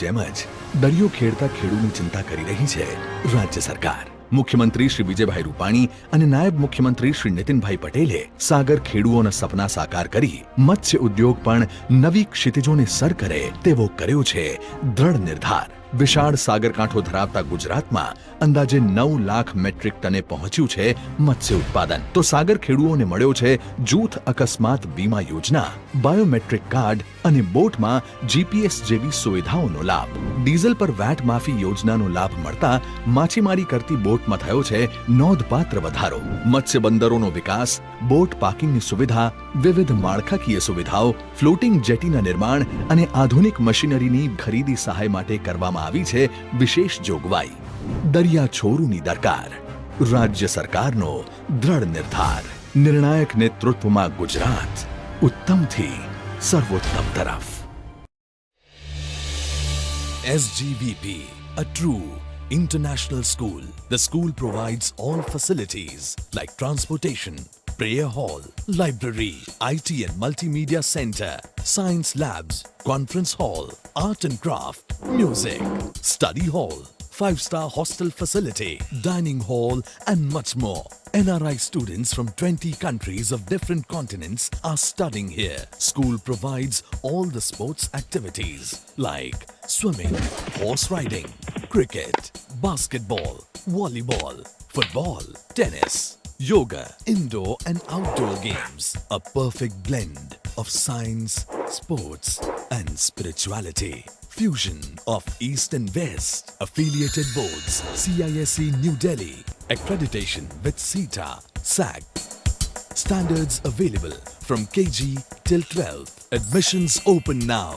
જેમ જ દરિયો ખેડતા ખેડૂની ચિંતા કરી રહી છે રાજ્ય સરકાર। મુખ્યમંત્રી શ્રી વિજયભાઈ રૂપાણી અને નાયબ મુખ્યમંત્રી શ્રી નીતિનભાઈ પટેલે સાગર ખેડૂઓના સપના સાકાર કરી મત્સ્ય ઉદ્યોગ પણ નવી ક્ષિતિજોને સર કરે તેવો કર્યો છે દ્રઢ નિર્ધાર। વિશાળ સાગરકાંઠો ધરાવતા ગુજરાતમાં અંદાજે 9 લાખ મેટ્રિક ટને પહોંચ્યું છે મત્સ્ય ઉત્પાદન. તો સાગર ખેડૂઓને મળ્યો છે જૂથ અકસ્માત વીમા યોજના, બાયોમેટ્રિક કાર્ડ અને બોટમાં જીપીએસ જેવી સુવિધાઓનો લાભ. ડીઝલ પર વેટ માફી યોજનાનો લાભ મળતા માછીમારી કરતી બોટમાં થયો છે નોંધપાત્ર વધારો. મત્સ્ય બંદરોનો વિકાસ, બોટ પાર્કિંગની સુવિધા, વિવિધ માળખાકીય સુવિધાઓ, ફ્લોટિંગ જેટીના નિર્માણ અને આધુનિક મશીનરીની ખરીદી સહાય માટે કરવામાં આવી છે વિશેષ જોગવાઈ. દરિયા છોરુની દરકાર, રાજ્ય સરકારનો દ્રઢ નિર્ધાર. નિર્ણાયક નેતૃત્વમાં ગુજરાત ઉત્તમથી સર્વોત્તમ તરફ. SGVP, a true international school. The school provides all facilities like transportation, prayer hall, library, IT and multimedia center, science labs, conference hall, art and craft, music, study hall, 5-star hostel facility, dining hall and much more. NRI students from 20 countries of different continents are studying here. School provides all the sports activities like swimming, horse riding, cricket, basketball, volleyball, football, tennis, yoga, indoor and outdoor games. A perfect blend of science, sports and spirituality. Fusion of East and West. Affiliated boards, CISE New Delhi. Accreditation with CETA, SAG. Standards available from KG till 12th. Admissions open now.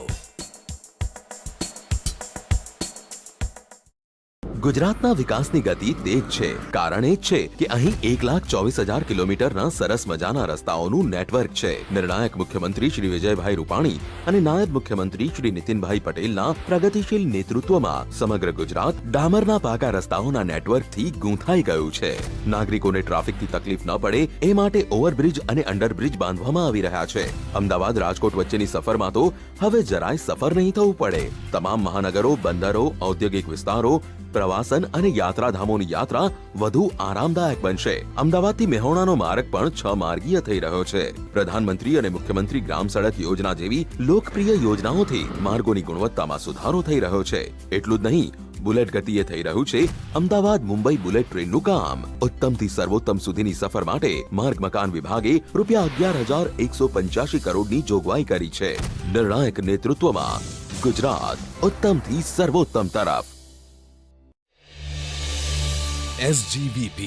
ગુજરાતના વિકાસની ગતિ તેજ છે. કારણ એ જ છે કે અહીં 1,24,000 કિલોમીટરના સરસ મજાના રસ્તાઓનું નેટવર્ક છે. નિર્ણાયક મુખ્યમંત્રી શ્રી વિજયભાઈ રૂપાણી અને નાયબ મુખ્યમંત્રી શ્રી નીતિનભાઈ પટેલના પ્રગતિશીલ નેતૃત્વમાં સમગ્ર ગુજરાત ડામરના પાકા રસ્તાઓના નેટવર્કથી ગૂંથાઈ ગયું છે. નાગરિકોને ટ્રાફિકથી તકલીફ ન પડે એ માટે ઓવરબ્રિજ અને અંડરબ્રિજ બાંધવામાં આવી રહ્યા છે. અમદાવાદ રાજકોટ વચ્ચેની સફરમાં તો હવે જરાય સફર નહીં થવું પડે. તમામ મહાનગરો, બંદરો, ઔદ્યોગિક વિસ્તારો, પ્રવાસન અને યાત્રાધામોની યાત્રા વધુ આરામદાયક બનશે. અમદાવાદથી મેહોણાનો માર્ગ પણ 6 માર્ગીય થઈ રહ્યો છે. પ્રધાનમંત્રી અને મુખ્યમંત્રી ગ્રામ સડક યોજના જેવી લોકપ્રિય યોજનાઓથી માર્ગોની ગુણવત્તામાં સુધારો થઈ રહ્યો છે. એટલું જ નહીં, બુલેટ ગતિએ થઈ રહ્યું છે અમદાવાદ મુંબઈ બુલેટ ટ્રેનનું કામ. ઉત્તમથી સર્વોત્તમ સુધીની સફર માટે માર્ગ મકાન વિભાગે ₹11,185 કરોડની જોગવાઈ કરી છે. નિર્ણાયક નેતૃત્વમાં ગુજરાત ઉત્તમથી સર્વોત્તમ તરફ. SGVP,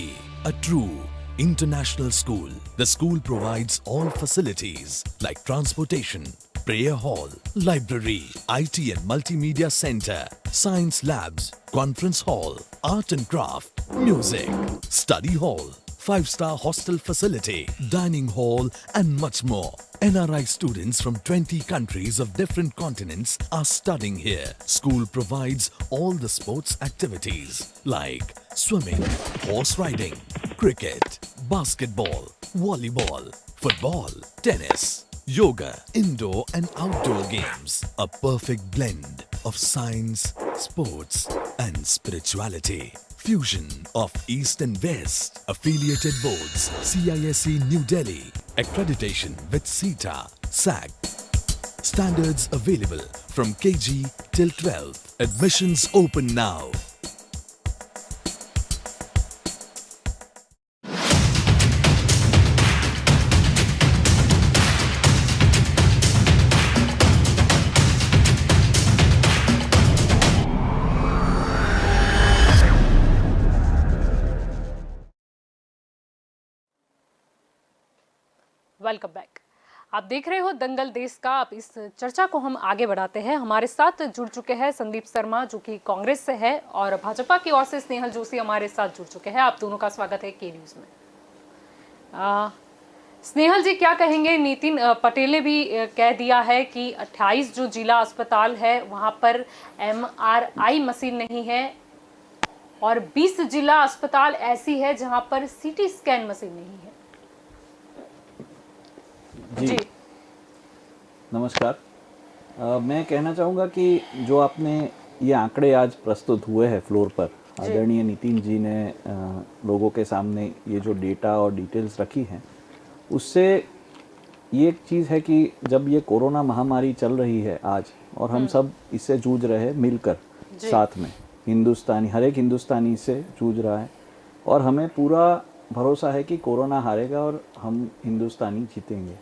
a true international school. The school provides all facilities like transportation, prayer hall, library, IT and multimedia center, science labs, conference hall, art and craft, music, study hall, 5-star hostel facility, dining hall and much more. NRI students from 20 countries of different continents are studying here. School provides all the sports activities like swimming, horse riding, cricket, basketball, volleyball, football, tennis, yoga, indoor and outdoor games. A perfect blend of science, sports and spirituality. Fusion of East and West. Affiliated boards, CISE New Delhi. Accreditation with CETA, SAG. Standards available from KG till 12th. Admissions open now. Welcome back. आप देख रहे हो दंगल देश का। अब इस चर्चा को हम आगे बढ़ाते हैं। हमारे साथ जुड़ चुके हैं संदीप शर्मा जो कि कांग्रेस से है और भाजपा की ओर से स्नेहल जोशी हमारे साथ जुड़ चुके हैं। आप दोनों का स्वागत है के न्यूज़ में। स्नेहल जी, क्या कहेंगे? नितिन पटेल ने भी कह दिया है कि 28 जो जिला अस्पताल है वहाँ पर MRI मशीन नहीं है और 20 जिला अस्पताल ऐसी है जहाँ पर CT स्कैन मशीन नहीं है। जी नमस्कार। मैं कहना चाहूँगा कि जो आपने ये आंकड़े आज प्रस्तुत हुए हैं फ्लोर पर, आदरणीय नितिन जी ने लोगों के सामने ये जो डेटा और डिटेल्स रखी हैं, उससे ये एक चीज़ है कि जब ये कोरोना महामारी चल रही है आज और हम सब इससे जूझ रहे हैं मिलकर, साथ में हिंदुस्तानी, हर एक हिंदुस्तानी से जूझ रहा है और हमें पूरा भरोसा है कि कोरोना हारेगा और हम हिंदुस्तानी जीतेंगे।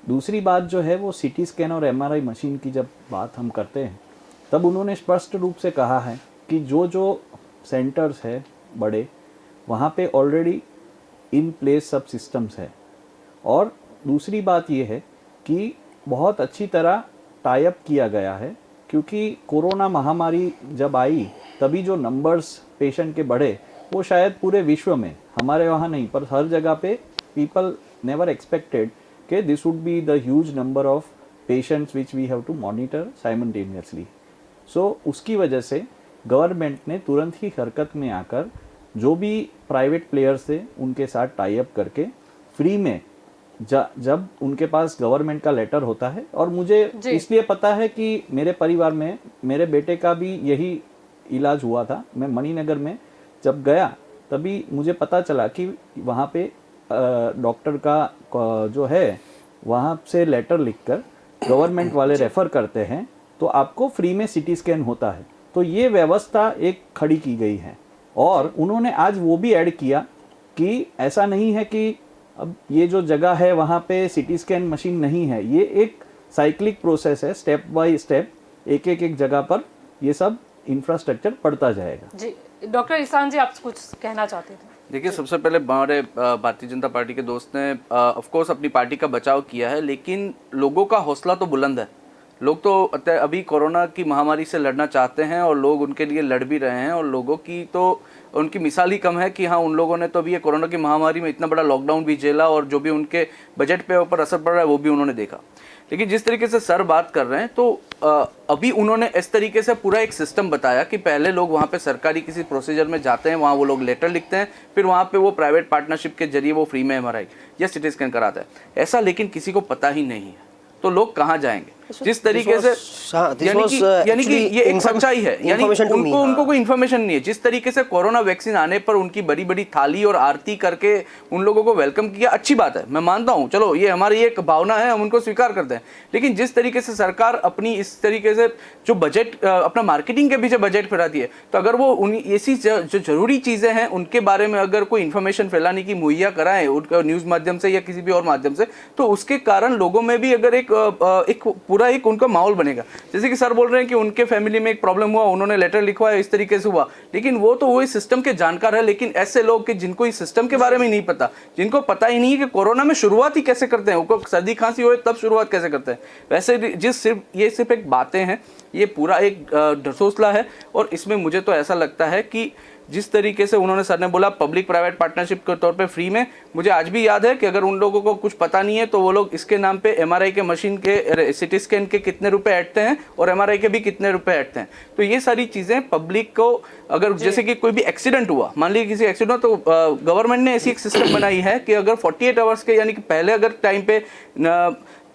दूसरी बात जो है वो सीटी स्कैन और एमआरआई मशीन की जब बात हम करते हैं तब उन्होंने स्पष्ट रूप से कहा है कि जो सेंटर्स है बड़े, वहाँ पे ऑलरेडी इन प्लेस सब सिस्टम्स है। और दूसरी बात ये है कि बहुत अच्छी तरह टाई अप किया गया है, क्योंकि कोरोना महामारी जब आई तभी जो नंबर्स पेशेंट के बढ़े वो शायद पूरे विश्व में, हमारे वहाँ नहीं पर हर जगह पे पीपल नेवर एक्सपेक्टेड कि this would be the huge number of patients which we have to monitor simultaneously. So उसकी वजह से गवर्नमेंट ने तुरंत ही हरकत में आकर जो भी प्राइवेट प्लेयर्स थे उनके साथ टाई अप करके फ्री में जब उनके पास गवर्नमेंट का लेटर होता है, और मुझे इसलिए पता है कि मेरे परिवार में मेरे बेटे का भी यही इलाज हुआ था। मैं मणिनगर में जब गया तभी मुझे पता चला कि वहाँ पे डॉक्टर का जो है वहाँ से लेटर लिखकर गवर्नमेंट वाले रेफ़र करते हैं तो आपको फ्री में सीटी स्कैन होता है। तो ये व्यवस्था एक खड़ी की गई है। और उन्होंने आज वो भी ऐड किया कि ऐसा नहीं है कि अब ये जो जगह है वहाँ पे सीटी स्कैन मशीन नहीं है, ये एक साइक्लिक प्रोसेस है, स्टेप बाय स्टेप एक जगह पर ये सब इंफ्रास्ट्रक्चर बढ़ता जाएगा। जी डॉक्टर ईशान जी, आप कुछ कहना चाहते थे? देखिए, सबसे पहले हमारे भारतीय जनता पार्टी के दोस्त ने ऑफ कोर्स अपनी पार्टी का बचाव किया है, लेकिन लोगों का हौसला तो बुलंद है। लोग तो अभी कोरोना की महामारी से लड़ना चाहते हैं और लोग उनके लिए लड़ भी रहे हैं, और लोगों की तो उनकी मिसाल ही कम है कि हाँ, उन लोगों ने तो अभी ये कोरोना की महामारी में इतना बड़ा लॉकडाउन भी झेला और जो भी उनके बजट पे ऊपर असर पड़ रहा है वो भी उन्होंने देखा। लेकिन जिस तरीके से सर बात कर रहे हैं तो अभी उन्होंने इस तरीके से पूरा एक सिस्टम बताया कि पहले लोग वहाँ पे सरकारी किसी प्रोसीजर में जाते हैं, वहाँ वो लोग लेटर लिखते हैं, फिर वहाँ पे वो प्राइवेट पार्टनरशिप के जरिए वो फ्री में एमआरआई या सिटी स्कैन कराता है। ऐसा लेकिन किसी को पता ही नहीं है, तो लोग कहाँ जाएंगे? जिस तरीके से यानी कि ये एक सच्चाई है, यानी उनको कोई इन्फॉर्मेशन नहीं है। जिस तरीके से कोरोना वैक्सीन आने पर उनकी बड़ी बड़ी थाली और आरती करके उन लोगों को वेलकम किया, अच्छी बात है, मैं मानता हूँ, चलो ये हमारी एक भावना है, हम उनको स्वीकार करते हैं। लेकिन जिस तरीके से सरकार अपनी इस तरीके से जो बजट अपना मार्केटिंग के पीछे बजट फैलाती है, तो अगर वो ऐसी जो जरूरी चीज़ें हैं उनके बारे में अगर कोई इन्फॉर्मेशन फैलाने की मुहैया कराएं उनका न्यूज़ माध्यम से या किसी भी और माध्यम से, तो उसके कारण लोगों में भी अगर एक पूरा एक उनका माहौल बनेगा। जैसे कि सर बोल रहे हैं कि उनके फैमिली में एक प्रॉब्लम हुआ, उन्होंने लेटर लिखवाया, इस तरीके से हुआ, लेकिन वो तो वो इस सिस्टम के जानकार है। लेकिन ऐसे लोग कि जिनको इस सिस्टम के बारे में नहीं पता, जिनको पता ही नहीं है कि कोरोना में शुरुआत ही कैसे करते हैं, उनको सर्दी खांसी हो तब शुरुआत कैसे करते हैं, वैसे ये सिर्फ एक बातें हैं, ये पूरा एक ढसोसला है। और इसमें मुझे तो ऐसा लगता है कि जिस तरीके से उन्होंने सर ने बोला पब्लिक प्राइवेट पार्टनरशिप के तौर पे फ्री में, मुझे आज भी याद है कि अगर उन लोगों को कुछ पता नहीं है तो वो लोग इसके नाम पे एमआरआई के मशीन के सिटी स्कैन के कितने रुपए ऐडते हैं और एमआरआई के भी कितने रुपए ऐडते हैं। तो ये सारी चीज़ें पब्लिक को, अगर जैसे कि कोई भी एक्सीडेंट हुआ, मान लीजिए किसी एक्सीडेंट, तो गवर्नमेंट ने ऐसी एक सिस्टम बनाई है कि अगर 48 आवर्स के, यानी कि पहले अगर टाइम पे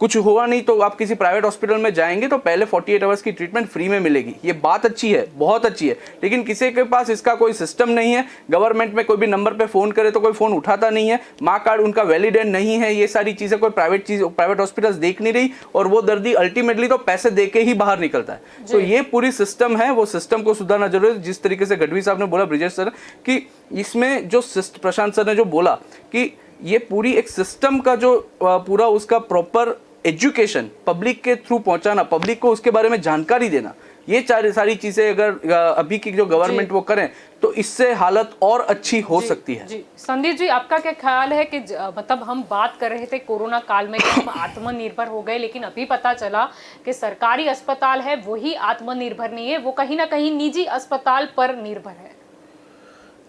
कुछ हुआ नहीं तो आप किसी प्राइवेट हॉस्पिटल में जाएंगे तो पहले 48 आवर्स की ट्रीटमेंट फ्री में मिलेगी। ये बात अच्छी है, बहुत अच्छी है, लेकिन किसी के पास इसका कोई सिस्टम नहीं है। गवर्नमेंट में कोई भी नंबर पे फ़ोन करे तो कोई फ़ोन उठाता नहीं है, माँ कार्ड उनका वैलिडेट नहीं है, ये सारी चीज़ें कोई प्राइवेट हॉस्पिटल्स देख नहीं रही, और वो दर्दी अल्टीमेटली तो पैसे दे के ही बाहर निकलता है। तो ये पूरी सिस्टम है, वो सिस्टम को सुधारना जरूरी है। जिस तरीके से गढ़वी साहब ने बोला, ब्रिजेश सर, कि इसमें जो प्रशांत सर ने जो बोला कि ये पूरी एक सिस्टम का जो पूरा उसका प्रॉपर एजुकेशन पब्लिक के थ्रू पहुंचाना, पब्लिक को उसके बारे में जानकारी देना, ये सारी चीजें अगर अभी की जो गवर्नमेंट वो करें तो इससे हालत और अच्छी हो सकती है। जी संदीप जी, आपका क्या ख्याल है कि मतलब हम बात कर रहे थे कोरोना काल में कि हम आत्मनिर्भर हो गए, लेकिन अभी पता चला कि सरकारी अस्पताल है वही आत्मनिर्भर नहीं है, वो कहीं ना कहीं निजी अस्पताल पर निर्भर है।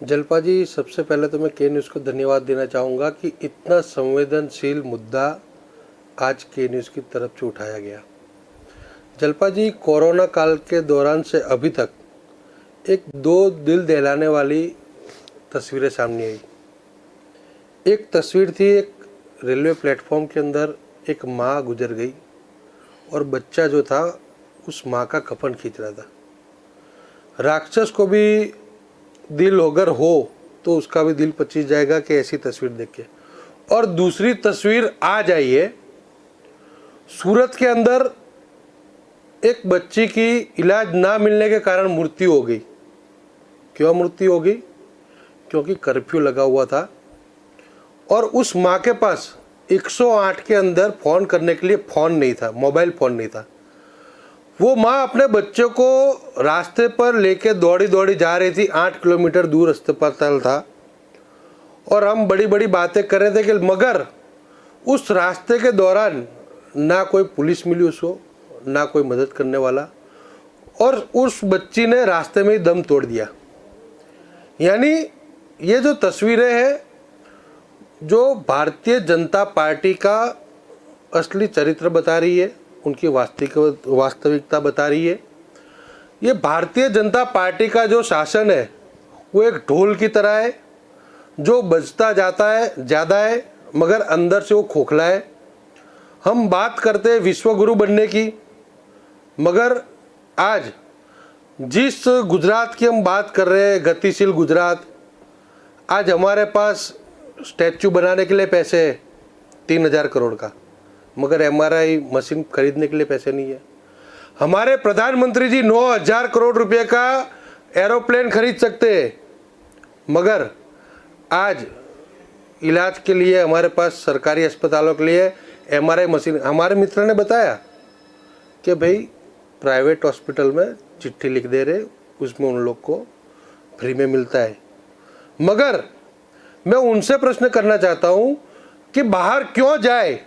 जलपा जी, सबसे पहले तो मैं के न्यूज़ को धन्यवाद देना चाहूँगा कि इतना संवेदनशील मुद्दा आज के न्यूज़ की तरफ से उठाया गया। जलपा जी, कोरोना काल के दौरान से अभी तक एक दो दिल दहलाने वाली तस्वीरें सामने आई। एक तस्वीर थी, एक रेलवे प्लेटफॉर्म के अंदर एक माँ गुजर गई और बच्चा जो था उस माँ का कफन खींच रहा था। राक्षस को भी दिल अगर हो तो उसका भी दिल पचीस जाएगा कि ऐसी तस्वीर देख के। और दूसरी तस्वीर आज आई है सूरत के अंदर, एक बच्ची की इलाज ना मिलने के कारण मृत्यु हो गई। क्यों मृत्यु हो गई? क्योंकि कर्फ्यू लगा हुआ था और उस माँ के पास 108 के अंदर फ़ोन करने के लिए फ़ोन नहीं था, मोबाइल फ़ोन नहीं था। वो माँ अपने बच्चों को रास्ते पर लेके दौड़ी दौड़ी जा रही थी, 8 किलोमीटर दूर अस्पताल था और हम बड़ी बड़ी बातें कर रहे थे कि मगर उस रास्ते के दौरान ना कोई पुलिस मिली उसको, ना कोई मदद करने वाला, और उस बच्ची ने रास्ते में ही दम तोड़ दिया। यानी ये जो तस्वीरें हैं जो भारतीय जनता पार्टी का असली चरित्र बता रही है, उनकी वास्तविकता बता रही है। ये भारतीय जनता पार्टी का जो शासन है वो एक ढोल की तरह है जो बजता जाता है, ज़्यादा है, मगर अंदर से वो खोखला है। हम बात करते हैं विश्वगुरु बनने की, मगर आज जिस गुजरात की हम बात कर रहे हैं, गतिशील गुजरात, आज हमारे पास स्टैच्यू बनाने के लिए पैसे है 3000 करोड़ का, मगर MRI मशीन खरीदने के लिए पैसे नहीं है। हमारे प्रधानमंत्री जी 9000 करोड़ रुपए का एरोप्लेन खरीद सकते हैं, मगर आज इलाज के लिए हमारे पास सरकारी अस्पतालों के लिए MRI मशीन, हमारे मित्र ने बताया कि भाई प्राइवेट हॉस्पिटल में चिट्ठी लिख दे रहे, उसमें उन लोग को फ्री में मिलता है। मगर मैं उनसे प्रश्न करना चाहता हूं कि बाहर क्यों जाए?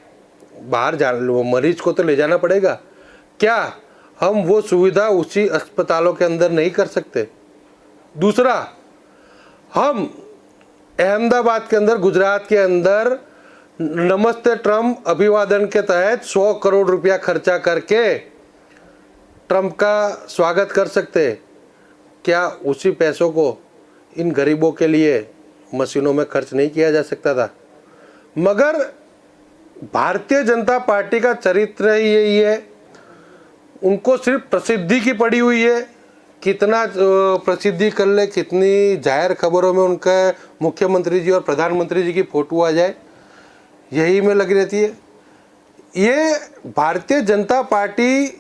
बाहर मरीज को तो ले जाना पड़ेगा, क्या हम वो सुविधा उसी अस्पतालों के अंदर नहीं कर सकते? दूसरा, हम अहमदाबाद के अंदर, गुजरात के अंदर नमस्ते ट्रम्प अभिवादन के तहत 100 करोड़ रुपया खर्चा करके ट्रम्प का स्वागत कर सकते हैं। क्या उसी पैसों को इन गरीबों के लिए मशीनों में खर्च नहीं किया जा सकता था? मगर भारतीय जनता पार्टी का चरित्र ही यही है, उनको सिर्फ प्रसिद्धि की पड़ी हुई है। कितना प्रसिद्धि कर ले, कितनी जाहिर खबरों में उनका मुख्यमंत्री जी और प्रधानमंत्री जी की फोटो आ जाए, यही में लगी रहती है। ये भारतीय जनता पार्टी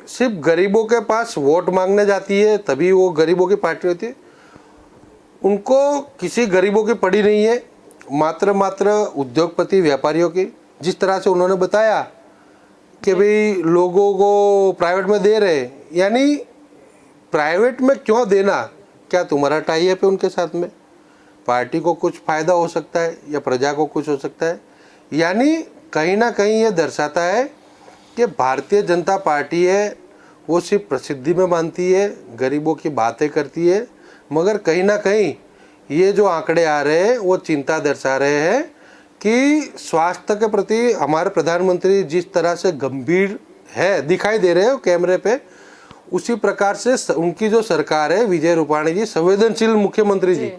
सिर्फ गरीबों के पास वोट मांगने जाती है, तभी वो गरीबों की पार्टी होती है। उनको किसी गरीबों की पड़ी नहीं है, मात्र उद्योगपति व्यापारियों की। जिस तरह से उन्होंने बताया कि भाई लोगों को प्राइवेट में दे रहे, यानी प्राइवेट में क्यों देना? क्या तुम्हारा टाई अप है उनके साथ में? पार्टी को कुछ फ़ायदा हो सकता है या प्रजा को कुछ हो सकता है। यानी कहीं ना कहीं ये दर्शाता है कि भारतीय जनता पार्टी है वो सिर्फ प्रसिद्धि में मानती है, गरीबों की बातें करती है, मगर कहीं ना कहीं ये जो आंकड़े आ रहे हैं वो चिंता दर्शा रहे हैं कि स्वास्थ्य के प्रति हमारे प्रधानमंत्री जिस तरह से गंभीर है दिखाई दे रहे हो कैमरे पे, उसी प्रकार से उनकी जो सरकार है, विजय रूपाणी जी, संवेदनशील मुख्यमंत्री जी,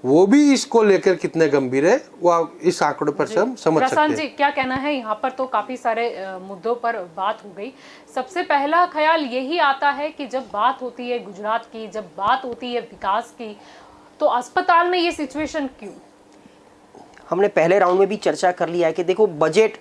वो भी इसको लेकर कितने गंभीर है वो आप इस आंकड़ों पर से हम समझ सकते हैं। प्रशांत जी, क्या कहना है? यहाँ पर तो काफी सारे मुद्दों पर बात हो गई। सबसे पहला ख्याल यही आता है कि जब बात होती है गुजरात की, जब बात होती है विकास की, तो अस्पताल में ये सिचुएशन क्यों? हमने पहले राउंड में भी चर्चा कर लिया है कि देखो, बजट,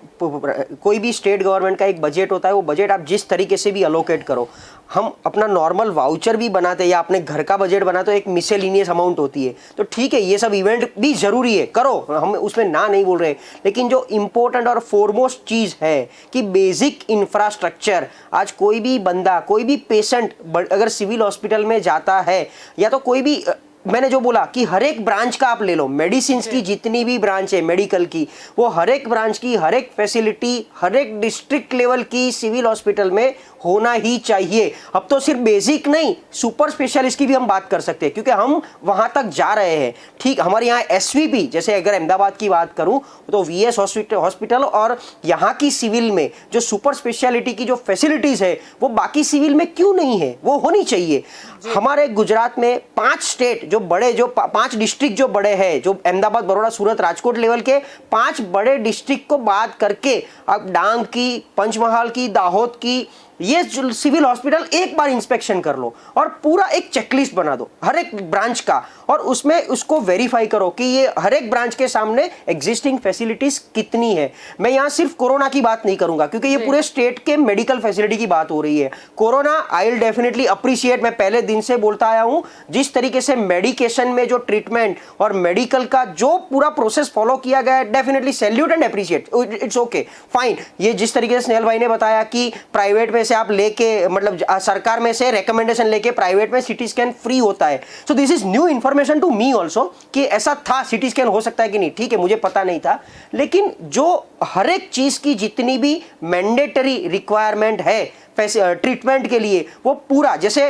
कोई भी स्टेट गवर्नमेंट का एक बजट होता है, वो बजट आप जिस तरीके से भी अलोकेट करो, हम अपना नॉर्मल वाउचर भी बनाते हैं या अपने घर का बजट बनाते हो, एक मिसलेनियस अमाउंट होती है। तो ठीक है, ये सब इवेंट भी जरूरी है, करो, हम उसमें ना नहीं बोल रहे, लेकिन जो इम्पोर्टेंट और फोरमोस्ट चीज़ है कि बेसिक इंफ्रास्ट्रक्चर, आज कोई भी बंदा, कोई भी पेशेंट अगर सिविल हॉस्पिटल में जाता है, या तो कोई भी, मैंने जो बोला कि हर एक ब्रांच का आप ले लो, मेडिसिन की जितनी भी ब्रांच है मेडिकल की, वो हर एक ब्रांच की, हर एक फैसिलिटी, हर एक डिस्ट्रिक्ट लेवल की सिविल हॉस्पिटल में होना ही चाहिए। अब तो सिर्फ बेसिक नहीं, सुपर स्पेशलिस्ट की भी हम बात कर सकते हैं, क्योंकि हम वहां तक जा रहे हैं। ठीक, हमारे यहाँ SVP, जैसे अगर अहमदाबाद की बात करूं तो VS हॉस्पिटल और यहाँ की सिविल में जो सुपर स्पेशलिटी की जो फैसिलिटीज है वो बाकी सिविल में क्यों नहीं है? वो होनी चाहिए। हमारे गुजरात में 5 स्टेट जो बड़े, जो 5 डिस्ट्रिक्ट जो बड़े हैं, जो अहमदाबाद, बड़ौदा, सूरत, राजकोट लेवल के 5 बड़े डिस्ट्रिक्ट को बात करके अब डांग की, पंचमहाल की, दाहोद की, ये सिविल हॉस्पिटल एक बार इंस्पेक्शन कर लो और पूरा एक चेकलिस्ट बना दो हर एक ब्रांच का, और उसमें उसको वेरीफाई करो कि ये हर एक ब्रांच के सामने एग्जिस्टिंग फैसिलिटीज कितनी है। मैं यहाँ सिर्फ कोरोना की बात नहीं करूंगा क्योंकि ये पूरे स्टेट के मेडिकल फैसिलिटी की बात हो रही है। Corona I will definitely appreciate, मैं पहले दिन से बोलता आया हूं, जिस तरीके से मेडिकेशन में जो ट्रीटमेंट और मेडिकल का जो पूरा प्रोसेस फॉलो किया गया है, definitely salute and appreciate, it's okay fine. ये जिस तरीके से स्नेहल भाई ने बताया कि प्राइवेट में से आप लेके, मतलब सरकार में से रिकमेंडेशन लेके प्राइवेट में सिटी स्कैन फ्री होता है, so this is new information to me also कि ऐसा था, सिटी स्कैन हो सकता है कि नहीं, ठीक है, मुझे पता नहीं था। लेकिन जो हर एक चीज की जितनी भी मैंडेटरी रिक्वायरमेंट है ट्रीटमेंट के लिए, वो पूरा, जैसे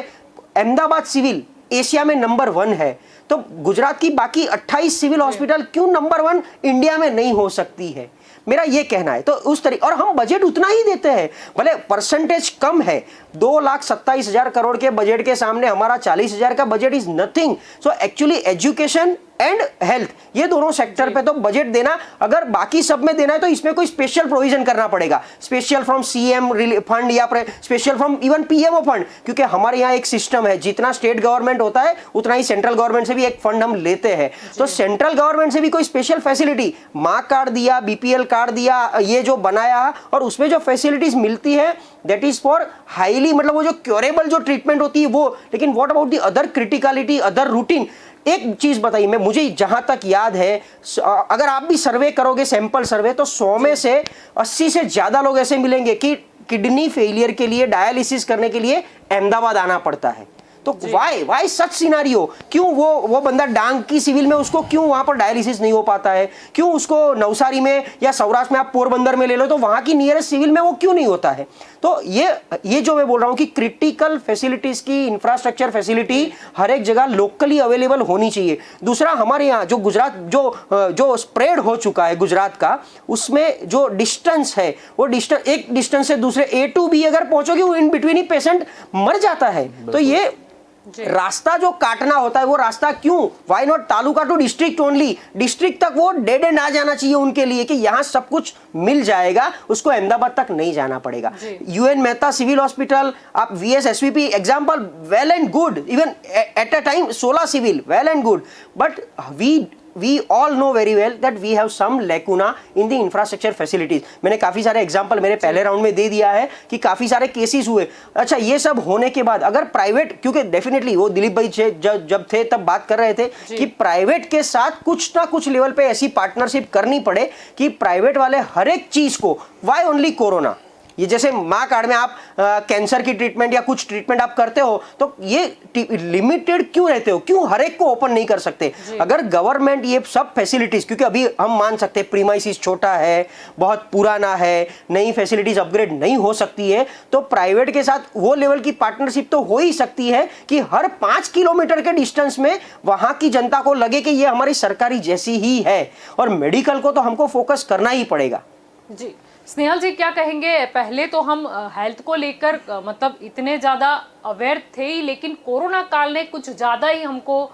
अहमदाबाद सिविल एशिया में नंबर 1 है, तो गुजरात की बाकी 28 सिविल हॉस्पिटल क्यों नंबर 1 इंडिया में नहीं हो सकती है, मेरा ये कहना है। तो उस तरीके, और हम बजट उतना ही देते हैं, भले परसेंटेज कम है, 2,27,000 करोड़ के बजट के सामने हमारा 40,000 का budget is nothing. So actually education and health, ये दोनों सेक्टर पे तो बजट देना, अगर बाकी सब में देना है तो इसमें कोई स्पेशल प्रोविजन करना पड़ेगा, स्पेशल फ्रॉम सीएम फंड या special from even PMO fund, क्योंकि हमारे यहाँ एक सिस्टम है, जितना स्टेट गवर्नमेंट होता है उतना ही सेंट्रल गवर्नमेंट से भी एक फंड हम लेते हैं। तो सेंट्रल गवर्नमेंट से भी कोई स्पेशल फैसिलिटी, माँ कार्ड दिया, बीपीएल कार्ड दिया, ये जो बनाया, और उसमें जो फैसिलिटीज मिलती है दैट इज फॉर हाईली, मतलब वो जो क्योरेबल जो ट्रीटमेंट होती है वो। लेकिन what about the other criticality, other routine? एक चीज बताइए, मैं, मुझे जहां तक याद है, अगर आप भी सर्वे करोगे, सैंपल सर्वे, तो 100 में से 80 से ज्यादा लोग ऐसे मिलेंगे कि किडनी फेलियर के लिए, डायलिसिस करने के लिए अहमदाबाद आना पड़ता है। तो वाई सच सिनारियो? क्यों वो बंदा डांग की सिविल में, उसको क्यों वहां पर डायलिसिस नहीं हो पाता है? क्यों उसको नवसारी में या सौराष्ट्र में, आप पोरबंदर में ले लो, तो वहां की नियरेस्ट सिविल में वो क्यों नहीं होता है? तो ये जो मैं बोल रहा हूं कि क्रिटिकल फैसिलिटीज की, इंफ्रास्ट्रक्चर फैसिलिटी हर एक जगह लोकली अवेलेबल होनी चाहिए। दूसरा, हमारे यहाँ जो गुजरात जो स्प्रेड हो चुका है गुजरात का, उसमें जो डिस्टेंस है, वो डिस्टेंस, एक डिस्टेंस से दूसरे A to B अगर पहुंचोगे, वो इन बिटवीन ही पेशेंट मर जाता है। तो ये रास्ता जो काटना होता है, वो रास्ता क्यों? Why not taluka to district only? District तक वो डेड एंड आ जाना चाहिए उनके लिए कि यहाँ सब कुछ मिल जाएगा, उसको अहमदाबाद तक नहीं जाना पड़ेगा। UN मेहता सिविल हॉस्पिटल, आप VSSVP example, well and good, even at a time 16 civil, well and good, but we all know very well that we have some lacuna in the infrastructure facilities। मैंने काफी सारे एग्जांपल मेरे पहले राउंड में दे दिया है कि काफी सारे केसेस हुए। अच्छा, ये सब होने के बाद अगर प्राइवेट, क्योंकि डेफिनेटली वो दिलीप भाई जब थे तब बात कर रहे थे कि प्राइवेट के साथ कुछ ना कुछ लेवल पे ऐसी पार्टनरशिप करनी पड़े कि प्राइवेट वाले हर एक चीज को, वाई ओनली कोरोना, ये जैसे माँ कार्ड में आप कैंसर की ट्रीटमेंट या कुछ ट्रीटमेंट आप करते हो, तो ये लिमिटेड क्यों रहते हो? क्यों हर एक को ओपन नहीं कर सकते? अगर गवर्नमेंट ये सब फैसिलिटीज, क्योंकि अभी हम मान सकते हैं प्रीमाइसिस छोटा है, बहुत पुराना है, नई फैसिलिटीज अपग्रेड नहीं हो सकती है, तो प्राइवेट के साथ वो लेवल की पार्टनरशिप तो हो ही सकती है कि हर 5 किलोमीटर के डिस्टेंस में वहां की जनता को लगे कि ये हमारी सरकारी जैसी ही है। और मेडिकल को तो हमको फोकस करना ही पड़ेगा। जी, स्नेहल जी क्या कहेंगे? पहले तो हम हेल्थ को लेकर मतलब इतने ज़्यादा अवेयर थे ही, लेकिन कोरोना काल ने कुछ ज़्यादा ही हमको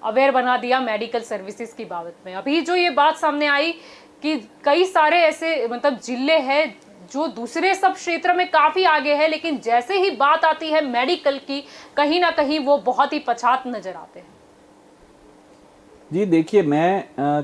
अवेयर बना दिया मेडिकल सर्विसेज की बाबत में। अभी जो ये बात सामने आई कि कई सारे ऐसे मतलब जिले हैं जो दूसरे सब क्षेत्र में काफ़ी आगे है, लेकिन जैसे ही बात आती है मेडिकल की, कहीं ना कहीं वो बहुत ही पछात नजर आते हैं। जी देखिए, मैं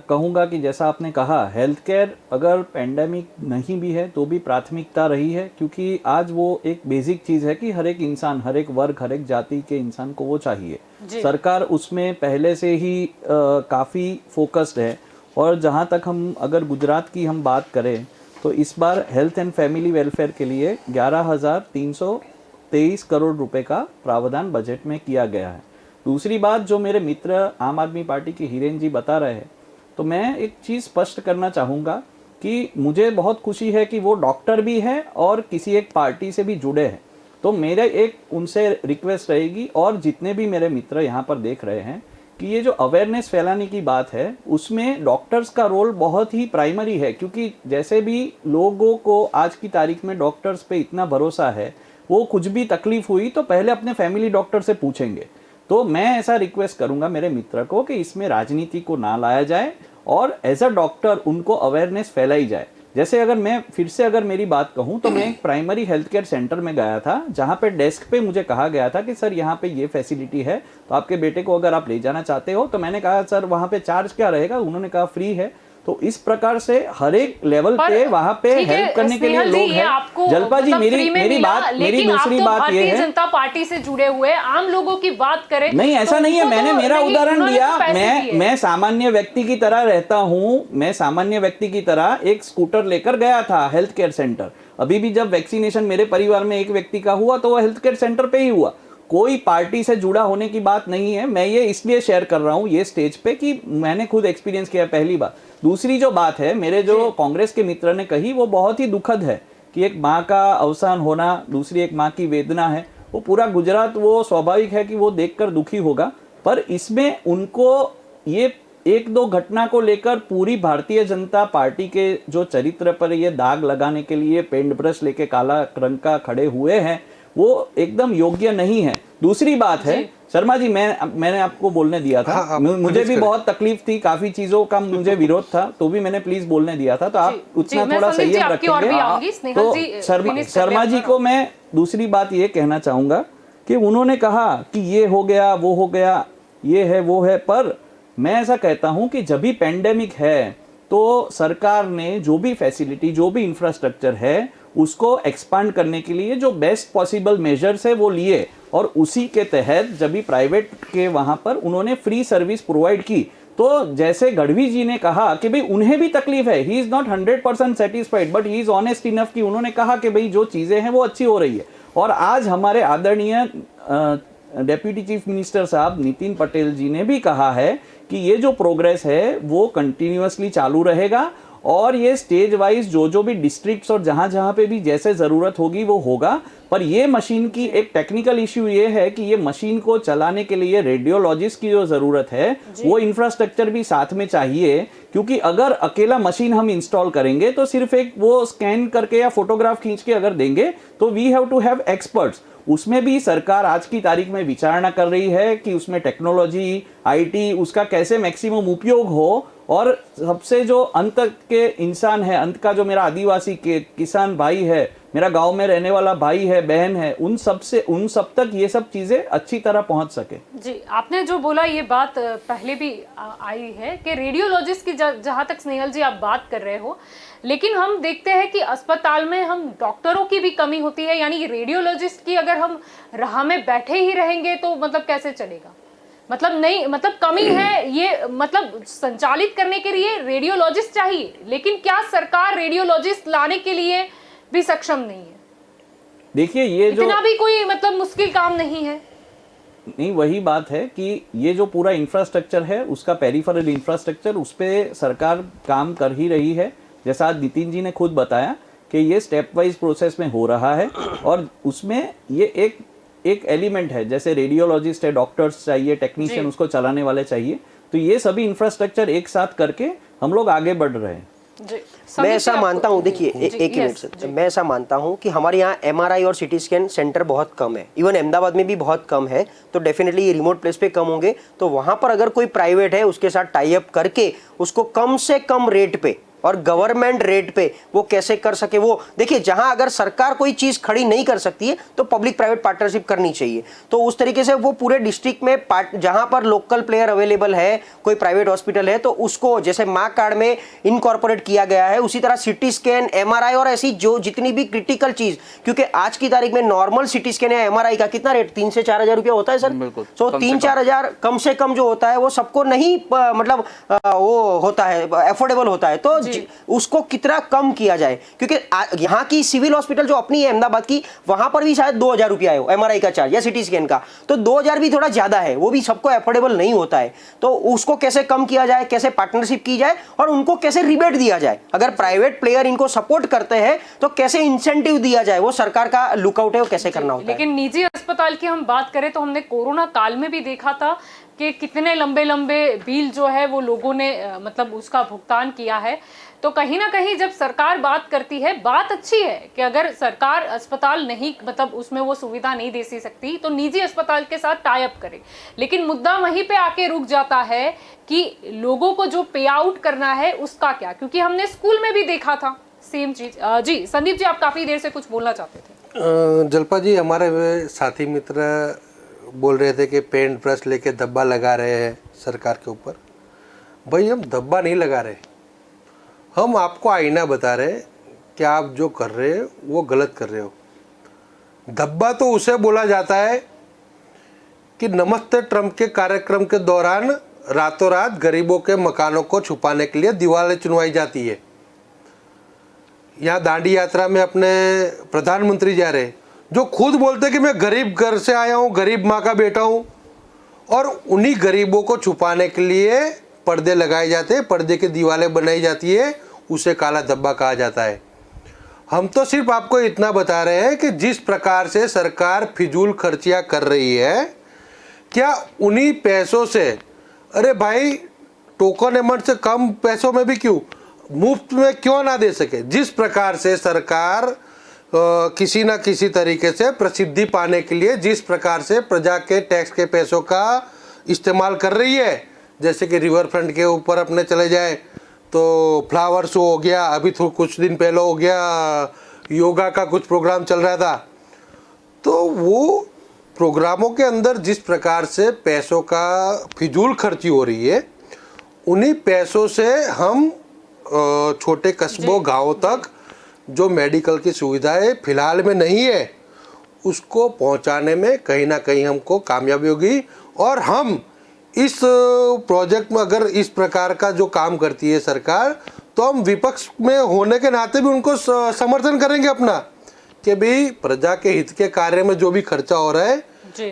कहूँगा कि जैसा आपने कहा, हेल्थ केयर अगर पेंडेमिक नहीं भी है तो भी प्राथमिकता रही है, क्योंकि आज वो एक बेसिक चीज़ है कि हर एक इंसान, हर एक वर्ग, हर एक जाति के इंसान को वो चाहिए। सरकार उसमें पहले से ही काफ़ी फोकस्ड है। और जहाँ तक हम अगर गुजरात की हम बात करें तो इस बार हेल्थ एंड फैमिली वेलफेयर के लिए 11,323 करोड़ रुपए का प्रावधान बजट में किया गया है। दूसरी बात, जो मेरे मित्र आम आदमी पार्टी के हिरेन जी बता रहे हैं, तो मैं एक चीज़ स्पष्ट करना चाहूँगा कि मुझे बहुत खुशी है कि वो डॉक्टर भी हैं और किसी एक पार्टी से भी जुड़े हैं। तो मेरे एक उनसे रिक्वेस्ट रहेगी, और जितने भी मेरे मित्र यहाँ पर देख रहे हैं, कि ये जो अवेयरनेस फैलाने की बात है उसमें डॉक्टर्स का रोल बहुत ही प्राइमरी है। क्योंकि जैसे भी लोगों को आज की तारीख में डॉक्टर्स पे इतना भरोसा है, वो कुछ भी तकलीफ हुई तो पहले अपने फैमिली डॉक्टर से पूछेंगे। तो मैं ऐसा रिक्वेस्ट करूंगा मेरे मित्र को कि इसमें राजनीति को ना लाया जाए और एज अ डॉक्टर उनको अवेयरनेस फैलाई जाए। जैसे अगर मैं फिर से अगर मेरी बात कहूं तो मैं एक प्राइमरी हेल्थ केयर सेंटर में गया था, जहां पे डेस्क पे मुझे कहा गया था कि सर यहाँ पे ये फैसिलिटी है, तो आपके बेटे को अगर आप ले जाना चाहते हो। तो मैंने कहा सर वहाँ पे चार्ज क्या रहेगा, उन्होंने कहा फ्री है। तो इस प्रकार से हर एक लेवल पे वहाँ पे हेल्प करने के लिए लोग हैं। जल्पा जी, मेरी दूसरी बात ये है, जनता पार्टी से जुड़े हुए आम लोगों की बात करें नहीं ऐसा नहीं है, मैंने मेरा उदाहरण दिया। मैं सामान्य व्यक्ति की तरह रहता हूँ, मैं सामान्य व्यक्ति की तरह एक स्कूटर लेकर गया था हेल्थ केयर सेंटर। अभी भी जब वैक्सीनेशन मेरे परिवार में एक व्यक्ति का हुआ तो वह हेल्थ केयर सेंटर पे ही हुआ। कोई पार्टी से जुड़ा होने की बात नहीं है। मैं ये इसलिए शेयर कर रहा हूँ ये स्टेज पे कि मैंने खुद एक्सपीरियंस किया, पहली बात। दूसरी जो बात है, मेरे जो कांग्रेस के मित्र ने कही वो बहुत ही दुखद है कि एक माँ का अवसान होना, दूसरी एक माँ की वेदना है। वो पूरा गुजरात, वो स्वाभाविक है कि वो देखकर दुखी होगा, पर इसमें उनको ये एक दो घटना को लेकर पूरी भारतीय जनता पार्टी के जो चरित्र पर ये दाग लगाने के लिए पेंट ब्रश लेके काला रंग का खड़े हुए हैं, वो एकदम योग्य नहीं है। दूसरी बात है शर्मा जी, मैंने आपको बोलने दिया था। हाँ, मुझे भी बहुत तकलीफ थी, काफी चीजों का मुझे विरोध था, तो भी मैंने प्लीज बोलने दिया था। तो आप उतना थोड़ा संयम रखेंगे। तो शर्मा जी को मैं दूसरी बात ये कहना चाहूंगा कि उन्होंने कहा कि ये हो गया, वो हो गया, ये है, वो है, पर मैं ऐसा कहता हूं कि जब भी पेंडेमिक है तो सरकार ने जो भी फैसिलिटी, जो भी इंफ्रास्ट्रक्चर है, उसको एक्सपांड करने के लिए जो बेस्ट पॉसिबल मेजर्स है वो लिए, और उसी के तहत जब भी प्राइवेट के वहां पर उन्होंने फ्री सर्विस प्रोवाइड की। तो जैसे गढ़वी जी ने कहा कि भाई उन्हें भी तकलीफ है, he is not 100% satisfied, but he is honest enough कि उन्होंने कहा कि भाई जो चीजें हैं वो अच्छी हो रही है। और आज हमारे आदरणीय डेप्यूटी चीफ मिनिस्टर साहब नितिन पटेल जी ने भी कहा है कि ये जो प्रोग्रेस है वो कंटिन्यूअसली चालू रहेगा, और ये स्टेज वाइज जो भी डिस्ट्रिक्ट्स और जहां जहां पे भी जैसे जरूरत होगी वो होगा। पर ये मशीन की एक टेक्निकल इश्यू ये है कि ये मशीन को चलाने के लिए रेडियोलॉजिस्ट की जो जरूरत है वो इंफ्रास्ट्रक्चर भी साथ में चाहिए, क्योंकि अगर अकेला मशीन हम इंस्टॉल करेंगे तो सिर्फ एक वो स्कैन करके या फोटोग्राफ खींच के अगर देंगे तो we have to have experts. उसमें भी सरकार आज की तारीख में विचारणा कर रही है कि उसमें टेक्नोलॉजी, आईटी, उसका कैसे मैक्सिमम उपयोग हो, और सबसे जो अंत के इंसान है, अंत का जो मेरा आदिवासी के किसान भाई है, मेरा गांव में रहने वाला भाई है, बहन है, उन सब तक ये सब चीजें अच्छी तरह पहुंच सके। जी, आपने जो बोला ये बात पहले भी आई है कि रेडियोलॉजिस्ट की जहां तक स्नेहल जी आप बात कर रहे हो, लेकिन हम देखते हैं कि अस्पताल में हम डॉक्टरों की भी कमी होती है। यानी रेडियोलॉजिस्ट की अगर हम राह में बैठे ही रहेंगे तो मतलब कैसे चलेगा? मतलब नहीं, मतलब कमी है ये, मतलब संचालित करने के लिए रेडियोलॉजिस्ट चाहिए, लेकिन क्या सरकार रेडियोलॉजिस्ट लाने के लिए भी सक्षम नहीं है? देखिए ये जो इतना भी कोई मतलब मुश्किल काम नहीं है। नहीं, वही बात है कि ये जो पूरा इंफ्रास्ट्रक्चर है, उसका पेरिफेरल इंफ्रास्ट्रक्चर, उस पर सरकार काम कर ही रही है। जैसा आज नितिन जी ने खुद बताया कि ये स्टेप वाइज प्रोसेस में हो रहा है, और उसमें ये एक एलिमेंट है, जैसे रेडियोलॉजिस्ट है, डॉक्टर्स चाहिए, टेक्नीशियन उसको चलाने वाले चाहिए, तो ये सभी इंफ्रास्ट्रक्चर एक साथ करके हम लोग आगे बढ़ रहे हैं। मैं ऐसा मानता हूँ, देखिए एक मिनट से, मैं ऐसा मानता हूँ कि हमारे यहाँ एमआरआई और सिटी स्कैन सेंटर बहुत कम है, इवन अहमदाबाद में भी बहुत कम है, तो डेफिनेटली ये रिमोट प्लेस पे कम होंगे। तो वहाँ पर अगर कोई प्राइवेट है उसके साथ टाई अप करके उसको कम से कम रेट पे और गवर्नमेंट रेट पे वो कैसे कर सके, वो देखिए, जहां अगर सरकार कोई चीज खड़ी नहीं कर सकती है तो पब्लिक प्राइवेट पार्टनरशिप करनी चाहिए। तो उस तरीके से वो पूरे डिस्ट्रिक्ट में जहां पर लोकल प्लेयर अवेलेबल है, कोई प्राइवेट हॉस्पिटल है, तो उसको जैसे माँ कार्ड में इनकॉर्पोरेट किया गया है, उसी तरह सिटी स्कैन, एमआरआई और ऐसी जो जितनी भी क्रिटिकल चीज, क्योंकि आज की तारीख में नॉर्मल सिटी स्कैन या एमआरआई का कितना रेट 3 से 4 हजार रुपया होता है सर। तो 3-4 हजार कम से कम जो होता है वो सबको नहीं मतलब वो होता है, अफोर्डेबल होता है। तो उसको कितना कम किया जाए, क्योंकि यहाँ की सिविल हॉस्पिटल जो अपनी है अहमदाबाद की, वहां पर भी शायद 2000 रुपया है एमआरआई का चार्ज या सिटी स्कैन का, तो 2000 भी थोड़ा ज्यादा है, वो भी सबको अफोर्डेबल नहीं होता है। तो उसको कैसे कम किया जाए, कैसे पार्टनरशिप की जाए और उनको कैसे रिबेट दिया जाए, अगर प्राइवेट प्लेयर इनको सपोर्ट करते हैं तो कैसे इंसेंटिव दिया जाए, वो सरकार का लुकआउट है, वो कैसे करना होता है। लेकिन निजी अस्पताल की हम बात करें तो हमने कोरोना काल में भी देखा था कि कितने लंबे लंबे बिल जो है वो लोगों ने मतलब उसका भुगतान किया है। तो कहीं ना कहीं जब सरकार बात करती है, बात अच्छी है कि अगर सरकार अस्पताल नहीं मतलब उसमें वो सुविधा नहीं दे सकती तो निजी अस्पताल के साथ टाई अप करे, लेकिन मुद्दा वहीं पे आके रुक जाता है कि लोगों को जो पे आउट करना है उसका क्या, क्योंकि हमने स्कूल में भी देखा था, सेम चीज। जी संदीप जी, आप काफी देर से कुछ बोलना चाहते थे। जलपा जी, हमारे वे साथी मित्र बोल रहे थे कि पेंट ब्रश लेके धब्बा लगा रहे हैं सरकार के ऊपर। भाई हम धब्बा नहीं लगा रहे, हम आपको आईना बता रहे हैं कि आप जो कर रहे हो वो गलत कर रहे हो। धब्बा तो उसे बोला जाता है कि नमस्ते ट्रम्प के कार्यक्रम के दौरान रातों रात गरीबों के मकानों को छुपाने के लिए दीवारें चुनवाई जाती है। यहाँ दांडी यात्रा में अपने प्रधानमंत्री जा रहे, जो खुद बोलते कि मैं गरीब घर से आया हूँ, गरीब माँ का बेटा हूँ, और उन्हीं गरीबों को छुपाने के लिए पर्दे लगाए जाते हैं, पर्दे की दीवारें बनाई जाती है, उसे काला धब्बा कहा जाता है। हम तो सिर्फ आपको इतना बता रहे हैं कि जिस प्रकार से सरकार फिजूल खर्चियाँ कर रही है, क्या उन्हीं पैसों से, अरे भाई टोकन अमाउंट से कम पैसों में भी क्यों, मुफ्त में क्यों ना दे सके। जिस प्रकार से सरकार किसी न किसी तरीके से प्रसिद्धि पाने के लिए जिस प्रकार से प्रजा के टैक्स के पैसों का इस्तेमाल कर रही है, जैसे कि रिवर फ्रंट के ऊपर अपने चले जाए तो फ्लावर शो हो गया, अभी तो कुछ दिन पहले हो गया योगा का कुछ प्रोग्राम चल रहा था, तो वो प्रोग्रामों के अंदर जिस प्रकार से पैसों का फिजूल खर्ची हो रही है, उन्हीं पैसों से हम छोटे कस्बों गांवों तक जो मेडिकल की सुविधाएं फिलहाल में नहीं है, उसको पहुंचाने में कहीं ना कहीं हमको कामयाबी होगी। और हम इस प्रोजेक्ट में अगर इस प्रकार का जो काम करती है सरकार, तो हम विपक्ष में होने के नाते भी उनको समर्थन करेंगे अपना, कि भाई प्रजा के हित के कार्य में जो भी खर्चा हो रहा है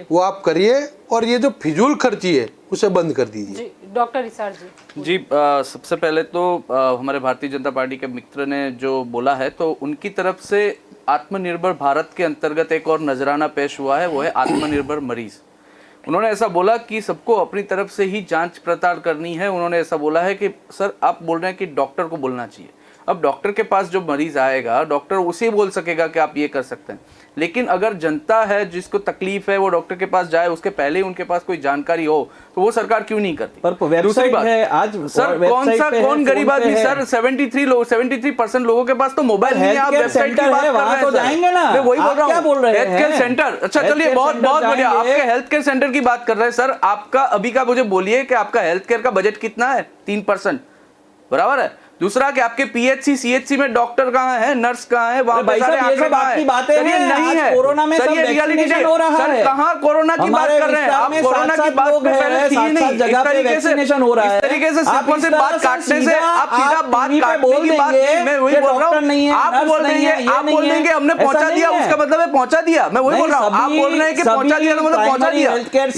वो आप करिए, और ये जो फिजूल खर्ची है उसे बंद कर दीजिए। डॉक्टर इसार जी। सबसे पहले तो हमारे भारतीय जनता पार्टी के मित्र ने जो बोला है, तो उनकी तरफ से आत्मनिर्भर भारत के अंतर्गत एक और नजराना पेश हुआ है, वो है आत्मनिर्भर मरीज। उन्होंने ऐसा बोला कि सबको अपनी तरफ से ही जांच पड़ताल करनी है। उन्होंने ऐसा बोला है कि सर आप बोल रहे हैं कि डॉक्टर को बोलना चाहिए। अब डॉक्टर के पास जो मरीज आएगा, डॉक्टर उसे बोल सकेगा कि आप ये कर सकते हैं, लेकिन अगर जनता है जिसको तकलीफ है वो डॉक्टर के पास जाए, उसके पहले ही उनके पास कोई जानकारी हो, तो वो सरकार क्यों नहीं करती। पर दूसरी बात है आज सर, कौन गरीब आदमी सर, 73% लोगों के पास तो मोबाइल नहीं है। आप वेबसाइट की बात कर रहे हैं, तो जाएंगे ना, मैं वही बोल रहा हूँ, हेल्थ केयर सेंटर। अच्छा चलिए, बहुत बहुत बढ़िया, आपके हेल्थ केयर सेंटर की बात कर रहे हैं सर। आपका अभी का मुझे बोलिए कि आपका हेल्थ केयर का बजट कितना है? 3%, बराबर है। दूसरा कि आपके पीएचसी सीएचसी में डॉक्टर कहाँ है, नर्स कहाँ है, वहां पे सारे आंकड़े कहाँ है? सर ये नहीं है, कोरोना में सर ये रियलिटी नहीं हो रहा है। सर कहाँ कोरोना की बात कर रहे हैं आप? कोरोना की बात में पहले थी नहीं, इस तरीके से सिंपल से बात काटने से आप सीधा बात काटने की बात नहीं। मैं वही बोल रहा हूँ, आप बोल देंगे हमने पहुंचा दिया, उसका मतलब है पहुंचा दिया। मैं वही बोल रहा हूँ, आप बोल रहे हैं कि पहुंचा दिया, तो मतलब पहुंचा दिया,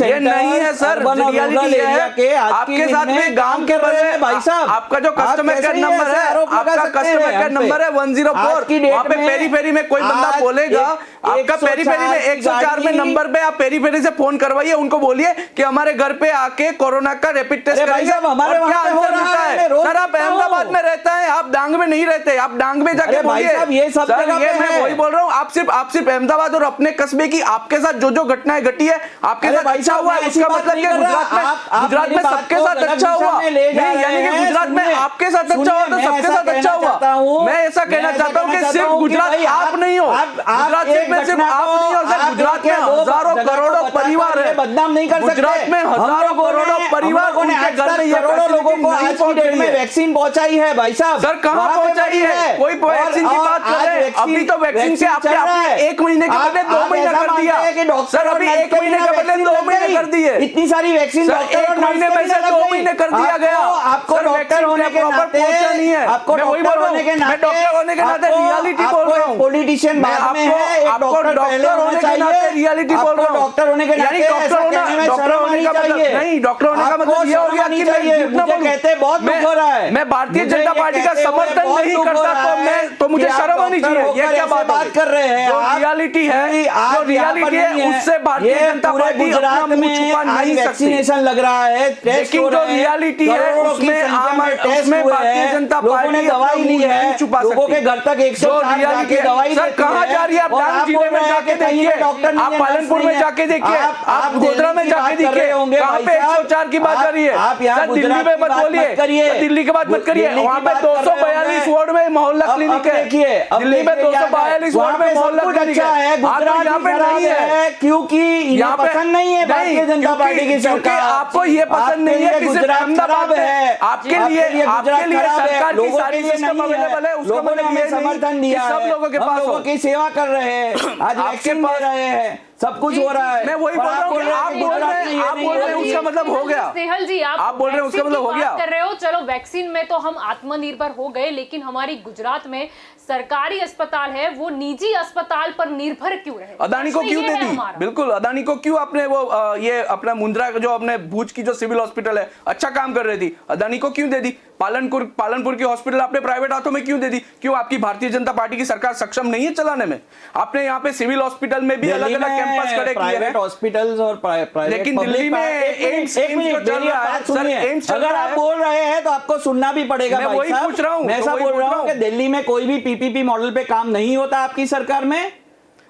ये नहीं है सर। रियलिटी है आपके साथ में गांव के बगल भाई साहब, आपका जो कस्टमर केयर नंबर है, आपका कस्टमर केयर नंबर है 104, वहाँ पे पेरी पेरी में कोई बंदा बोलेगा, आपका पेरी पेरी में 104 में नंबर पे आप पेरी पेरी से फोन करवाइए, उनको बोलिए कि हमारे घर पे आके कोरोना का रैपिड टेस्ट करेंगे। क्या आंसर मिलता है सर? आप अहमदाबाद में रहता है, आप डांग में नहीं रहते, आप डांग में जाके बोलिए। सर ये मैं वही बोल रहा हूँ, आप सिर्फ अहमदाबाद और अपने कस्बे की आपके साथ जो घटनाएं घटी है आपके साथ अच्छा हुआ है, उसका मतलब कि गुजरात में सबके साथ अच्छा हुआ नहीं, यानी कि गुजरात में आपके साथ अच्छा हुआ तो सबके साथ अच्छा हुआ। मैं ऐसा कहना चाहता हूँ कि सिर्फ गुजरात आप नहीं हो, गुजरात में सिर्फ आप नहीं हो सर, गुजरात में हजारों करोड़ों परिवार है, बदनाम नहीं कर सकते। गुजरात में हजारों करोड़ों परिवार, उनके घर में करोड़ों लोगों को आज की डेट में वैक्सीन पहुंचाई है भाई साहब। सर कहाँ पहुंचाई है? कोई वैक्सीन की बात कर रहे हैं? अभी तो वैक्सीन से आपने 1 महीने के बदले 2 महीने कर दिया सर, अभी 1 महीने के बदले 2 महीने कर दिए। इतनी सारी वैक्सीन 1 महीने में से 2 महीने कर दिया गया। आपको डॉक्टर होने के नाते पहुंचा नहीं है, आपको डॉक्टर होने के नाते, डॉक्टर होने के नाते रियलिटी बोल रहा हूँ। पॉलिटिशियन बाद में है, एक डॉक्टर होने के नाते रियलिटी बोल रहा हूँ। डॉक्टर होने के नाते डॉक्टर होने का मतलब नहीं, डॉक्टर होने का मतलब ये हो गया कि मैं झूठ ना बोलूं। कहते बहुत दुख हो रहा है, मैं भारतीय जनता पार्टी का समर्थन नहीं करता, तो मुझे शर्म आनी चाहिए। ये क्या बात कर रहे हैं? जो रियलिटी है, जो रियलिटी है उससे भारतीय जनता पार्टी अपना मुंह छुपा नहीं सकती। वैक्सीनेशन लग रहा है, लेकिन जो रियलिटी है उसमें भारतीय जनता पार्टी ही अपना दवाई ली मुंह नहीं है, छुपा लोगों सकती। के घर तक 104 जो रियलिटी जाके है, दवाई सर देती कहाँ है, जा रही है आप? और डांग आप जिले बोल में रहे हैं जाके कि कहीं देखिए, पे डॉक्टर नहीं आप है, पालनपुर नर्स में नहीं जाके है। देखिए, आप दिल्ली गोधरा में की जाके बात कर रहे देखिए, होंगे कहाँ भाई पे साहब। 104 की बात आ रही है। आप यहाँ सर दिल्ली गुजरात में की मत बात बोलिए, मत करिए। सर दिल्ली की बात मत करिए, दिल्ली की वहाँ पे बात कर रहे 242 होंगे। वार्ड में मोहल्ला अब क्लिनिक है। देखिए, अब दिल्ली में देखिए क्या 242 वहाँ वार्ड पे में सब मोहल्ला कुछ क्लिनिक अच्छा है, है। गुजरात यहाँ भी पे खराब नहीं है, क्योंकि इन्हें यहाँ पे पसंद नहीं है भारतीय जनता पार्टी की क्योंकि सरकार। आपको ये पसंद नहीं है कि सिर्फ गुजरात अहमदाबाद खराब में है, आपके लिए गुजरात खराब है, सरकार की लोगों सारी के लिए सिस्टम नहीं अवेलेबल है, उसका लोगों ने मतलब हमें ये नहीं समर्थन कि दिया सब है, लोगों के हम पास लोगों हो। की सेवा कर रहे हैं, आज आपके वैक्सीन दे पास- रहे हैं, सब कुछ हो रहा है। मैं वही बोल रहा हूँ कि आप बोल रहे हैं, आप बोल रहे हैं उसका मतलब हो गया। स्नेहल जी आप बोल रहे हैं उसका वैक्सीन मतलब की हो गया। बात कर रहे हो, चलो वैक्सीन में तो हम आत्मनिर्भर हो गए, लेकिन हमारी गुजरात में सरकारी अस्पताल है वो निजी अस्पताल पर निर्भर क्यों रहे? अदानी को प्रश्न क्यों ये दे है दी? हमारा। बिल्कुल, अदानी को क्यों आपने वो ये अपना मुंद्रा जो अपने भुज की जो सिविल हॉस्पिटल है अच्छा काम कर रही थी, अदानी को क्यों दे दी? पालनपुर की हॉस्पिटल आपने प्राइवेट हाथों में क्यों दे दी? क्यों आपकी भारतीय जनता पार्टी की सरकार सक्षम नहीं है चलाने में? आपने यहाँ पे सिविल हॉस्पिटल में भी अलग अलग कैंपस खड़े किए प्राइवेट हैं, हॉस्पिटल्स और प्राइवेट लेकिन दिल्ली में एम्स जो चल रहा है, सर एम्स चल अगर रहा आप है। बोल रहे हैं तो आपको सुनना भी पड़ेगा मैं भाई वही साहब। पूछ रहा हूं, मैं तो ऐसा वही बोल पूछ रहा रहा हूं हूं। कि दिल्ली में कोई भी पीपीपी मॉडल पे काम नहीं होता आपकी सरकार में,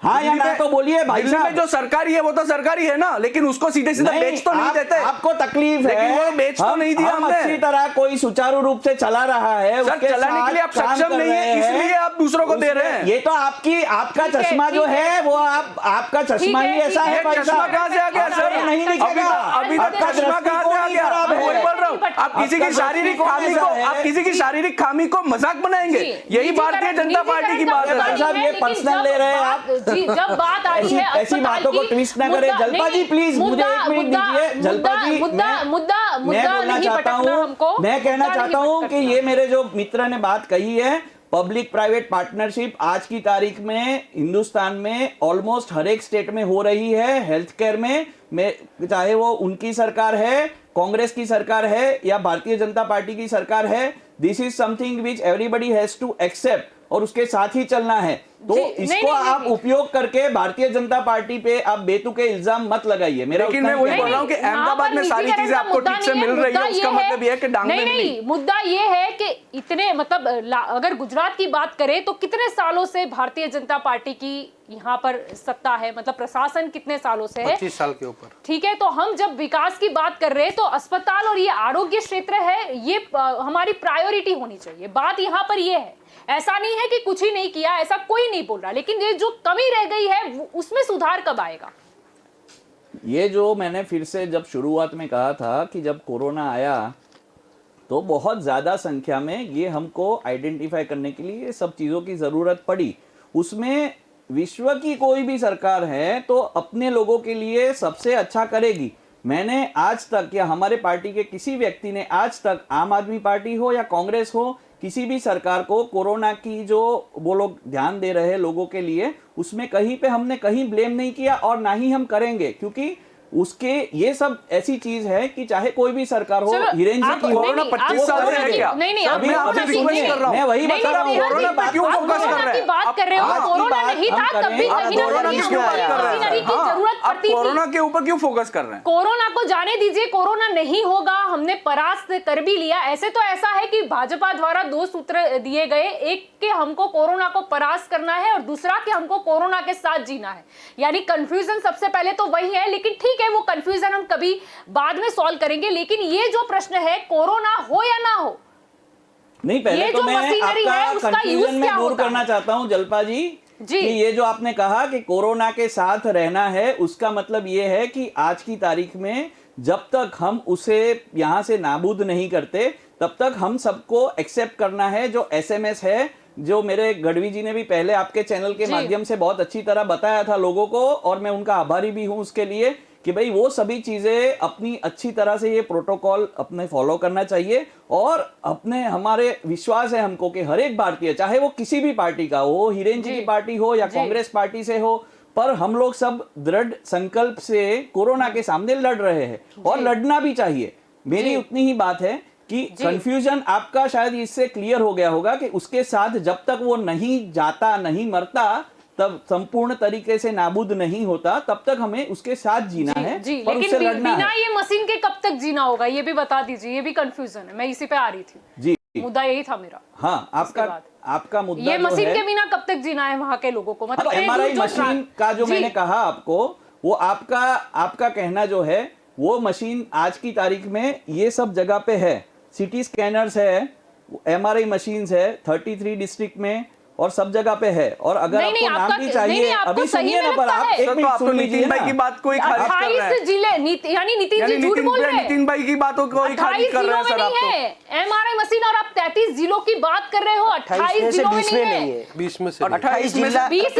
हाँ या दिल्ली ना में- तो बोलिए भाई दिल्ली में साहब। जो सरकारी है वो तो सरकारी है ना, लेकिन उसको सीधे सीधे बेच तो नहीं देते। आपको तकलीफ लेकिन है, वो बेच तो नहीं दिया हम हमने। अच्छी तरह कोई सुचारू रूप से चला रहा है, सर उसके चलाने के लिए आप साथ काम सक्षम कर नहीं रहे है, हैं। इसलिए आप दूसरों को दे रहे हैं। ये तो आपका ठीक है, चश्मा जो ठीक है। है वो आपका चश्मा ही ऐसा ठीक है है, भाई चश्मा साहब। कहाँ से आ गया आपको सर? नहीं दिखेगा। अभी तक आपका चश्मा कहाँ से आ दृष्टिकोण ही गया? खराब मैं है। वही बोल रहा हूँ, आप किसी की आपका शारीरिक दृष्टिकोण खामी ऐसा को है। आप किसी की शारीरिक खामी को मजाक बनाएंगे, यही भारतीय जनता पार्टी की बात है। भाई साहब, ये पर्सनल ले रहे हैं आप। जी, जब बात आ रही है ऐसी बातों को ट्विस्ट ना करें। जलपा जी प्लीज मुझे एक मिनट दीजिए। जलपा जी मैं बोलना चाहता हूँ, मैं कहना चाहता हूँ कि ये मेरे जो मित्र ने बात कही है, पब्लिक प्राइवेट पार्टनरशिप आज की तारीख में हिंदुस्तान में ऑलमोस्ट हर एक स्टेट में हो रही है। हेल्थ केयर में चाहे वो उनकी सरकार है, कांग्रेस की सरकार है या भारतीय जनता पार्टी की सरकार है, this is something which everybody has to accept और उसके साथ ही चलना है। तो जी, इसको आप उपयोग करके भारतीय जनता पार्टी पे आप बेतुके इल्जाम मत लगाइए। मेरा लेकिन उतना मैं ही वही बोल रहा हूँ कि अहमदाबाद में सारी चीजें आपको ठीक से मिल रही है, उसका मतलब ये है कि डांग में नहीं, मिली। मुद्दा ये है कि इतने मतलब अगर गुजरात की बात करें तो कितने सालों से भारतीय जनता पार्टी की यहाँ पर सत्ता है, मतलब प्रशासन कितने सालों से है? 25 साल के ऊपर। ठीक है, तो हम जब विकास की बात कर रहे हैं तो अस्पताल और ये आरोग्य क्षेत्र है, ये हमारी प्रायोरिटी होनी चाहिए। बात यहाँ पर ये है, ऐसा नहीं है कि कुछ ही नहीं किया, ऐसा कोई नहीं बोल रहा, लेकिन ये जो कमी रह गई है उसमें सुधार कब आएगा? ये जो मैंने फिर से जब शुरुआत में कहा था कि जब कोरोना आया तो बहुत ज़्यादा संख्या में ये हमको आइडेंटिफाई करने के लिए सब चीज़ों की ज़रूरत पड़ी। उसमें विश्व की कोई भी सरकार है तो अपने लोगों के लिए सबसे अच्छा करेगी। मैंने आज तक या हमारे पार्टी के किसी व्यक्ति ने आज तक, आम आदमी पार्टी हो या कांग्रेस हो, किसी भी सरकार को कोरोना की जो वो लोग ध्यान दे रहे हैं लोगों के लिए, उसमें कहीं पे हमने कहीं ब्लेम नहीं किया और ना ही हम करेंगे, क्योंकि उसके ये सब ऐसी चीज है कि चाहे कोई भी सरकार हो, हिरेन जी की हो, कोरोना 25 साल से है क्या? नहीं, अभी आप अभी कोरोना रिक्वेस्ट कर रहा हूँ, मैं वही बता रहा हूँ। कोरोना पे क्यों फोकस कर रहे की हैं? बात कर रहे हो, आज की कोरोना बात नहीं हम था तब भी करें, कहीं ना कोरोना कहीं की क्यों बात कर रहे मशीनरी हैं? की जरूरत आप पड़ती थी। कोरोना के ऊपर क्यों फोकस कर रहे हैं? कोरोना को जाने दीजिए, कोरोना नहीं होगा, हमने परास्त कर भी लिया। ऐसे तो ऐसा है कि भाजपा द्वारा 2 सूत्र दिए गए, एक के हमको कोरोना को परास्त करना है और दूसरा कि हमको कोरोना के साथ जीना है। यानी कंफ्यूजन सबसे पहले तो वही है, लेकिन ठीक है वो कंफ्यूजन हम कभी बाद में सॉल्व करेंगे। लेकिन ये जो प्रश्न है, कोरोना हो या ना हो, नहीं, पहले ये तो जो मैं मशीनरी है, आपका उसका कंफ्यूजन यूज में क्या दूर होगा? करना चाहता हूं जलपा जी जी। कि ये जो आपने कहा कि कोरोना के साथ रहना है, उसका मतलब ये है कि आज की तारीख में जब तक हम उसे यहां से नाबूद नहीं करते तब तक हम सबको एक्सेप्ट करना है। जो एसएमएस है, जो मेरे गढ़वी जी ने भी पहले आपके चैनल के माध्यम से बहुत अच्छी तरह बताया था लोगों को, और मैं उनका आभारी भी हूं उसके लिए कि भाई वो सभी चीजें अपनी अच्छी तरह से ये प्रोटोकॉल अपने फॉलो करना चाहिए। और अपने हमारे विश्वास है हमको कि हर एक भारतीय, चाहे वो किसी भी पार्टी का हो, हिरेन जी की पार्टी हो या कांग्रेस पार्टी से हो, पर हम लोग सब दृढ़ संकल्प से कोरोना के सामने लड़ रहे हैं और लड़ना भी चाहिए। मेरी उतनी ही बात है कि कंफ्यूजन आपका शायद इससे क्लियर हो गया होगा कि उसके साथ जब तक वो नहीं जाता, नहीं मरता, तब संपूर्ण तरीके से नाबूद नहीं होता, तब तक हमें उसके साथ जीना है जी, और उससे लेकिन लड़ना बिना है। ये मशीन के कब तक जीना होगा, ये भी बता दीजिए। ये भी कंफ्यूजन है, मैं इसी पे आ रही थी। जी। मुद्दा यही था मेरा। हाँ, उसके बाद। आपका मुद्दा ये जो मशीन है, के बिना कब तक जीना है वहां के लोगों को? मतलब एमआरआई मशीन का जो जी। मैंने कहा आपको, वो आपका कहना जो है, वो मशीन आज की तारीख में ये सब जगह पे है। सिटी स्कैनर्स है, एमआरआई मशीन्स है 33 डिस्ट्रिक्ट में और सब जगह पे है। और अगर नहीं, आपको नाम भी चाहिए, नहीं, आपको अभी सही सुनिए में ना, पर लगता आप है। एक तो मिनट आप तो सुन लीजिए नितिन भाई ना। की बात को ही खारिज कर रहे हैं। 28 जिले यानी नितिन जी झूठ बोल रहे हैं। नितिन भाई की बातों को ही खारिज 28 कर रहे जिलों हैं में सर आप नहीं तो। है एमआरआई मशीन और आप 33 जिलों की बात कर रहे हो। 28 जिलों में नहीं है। 20 में से नहीं। 28 में से 20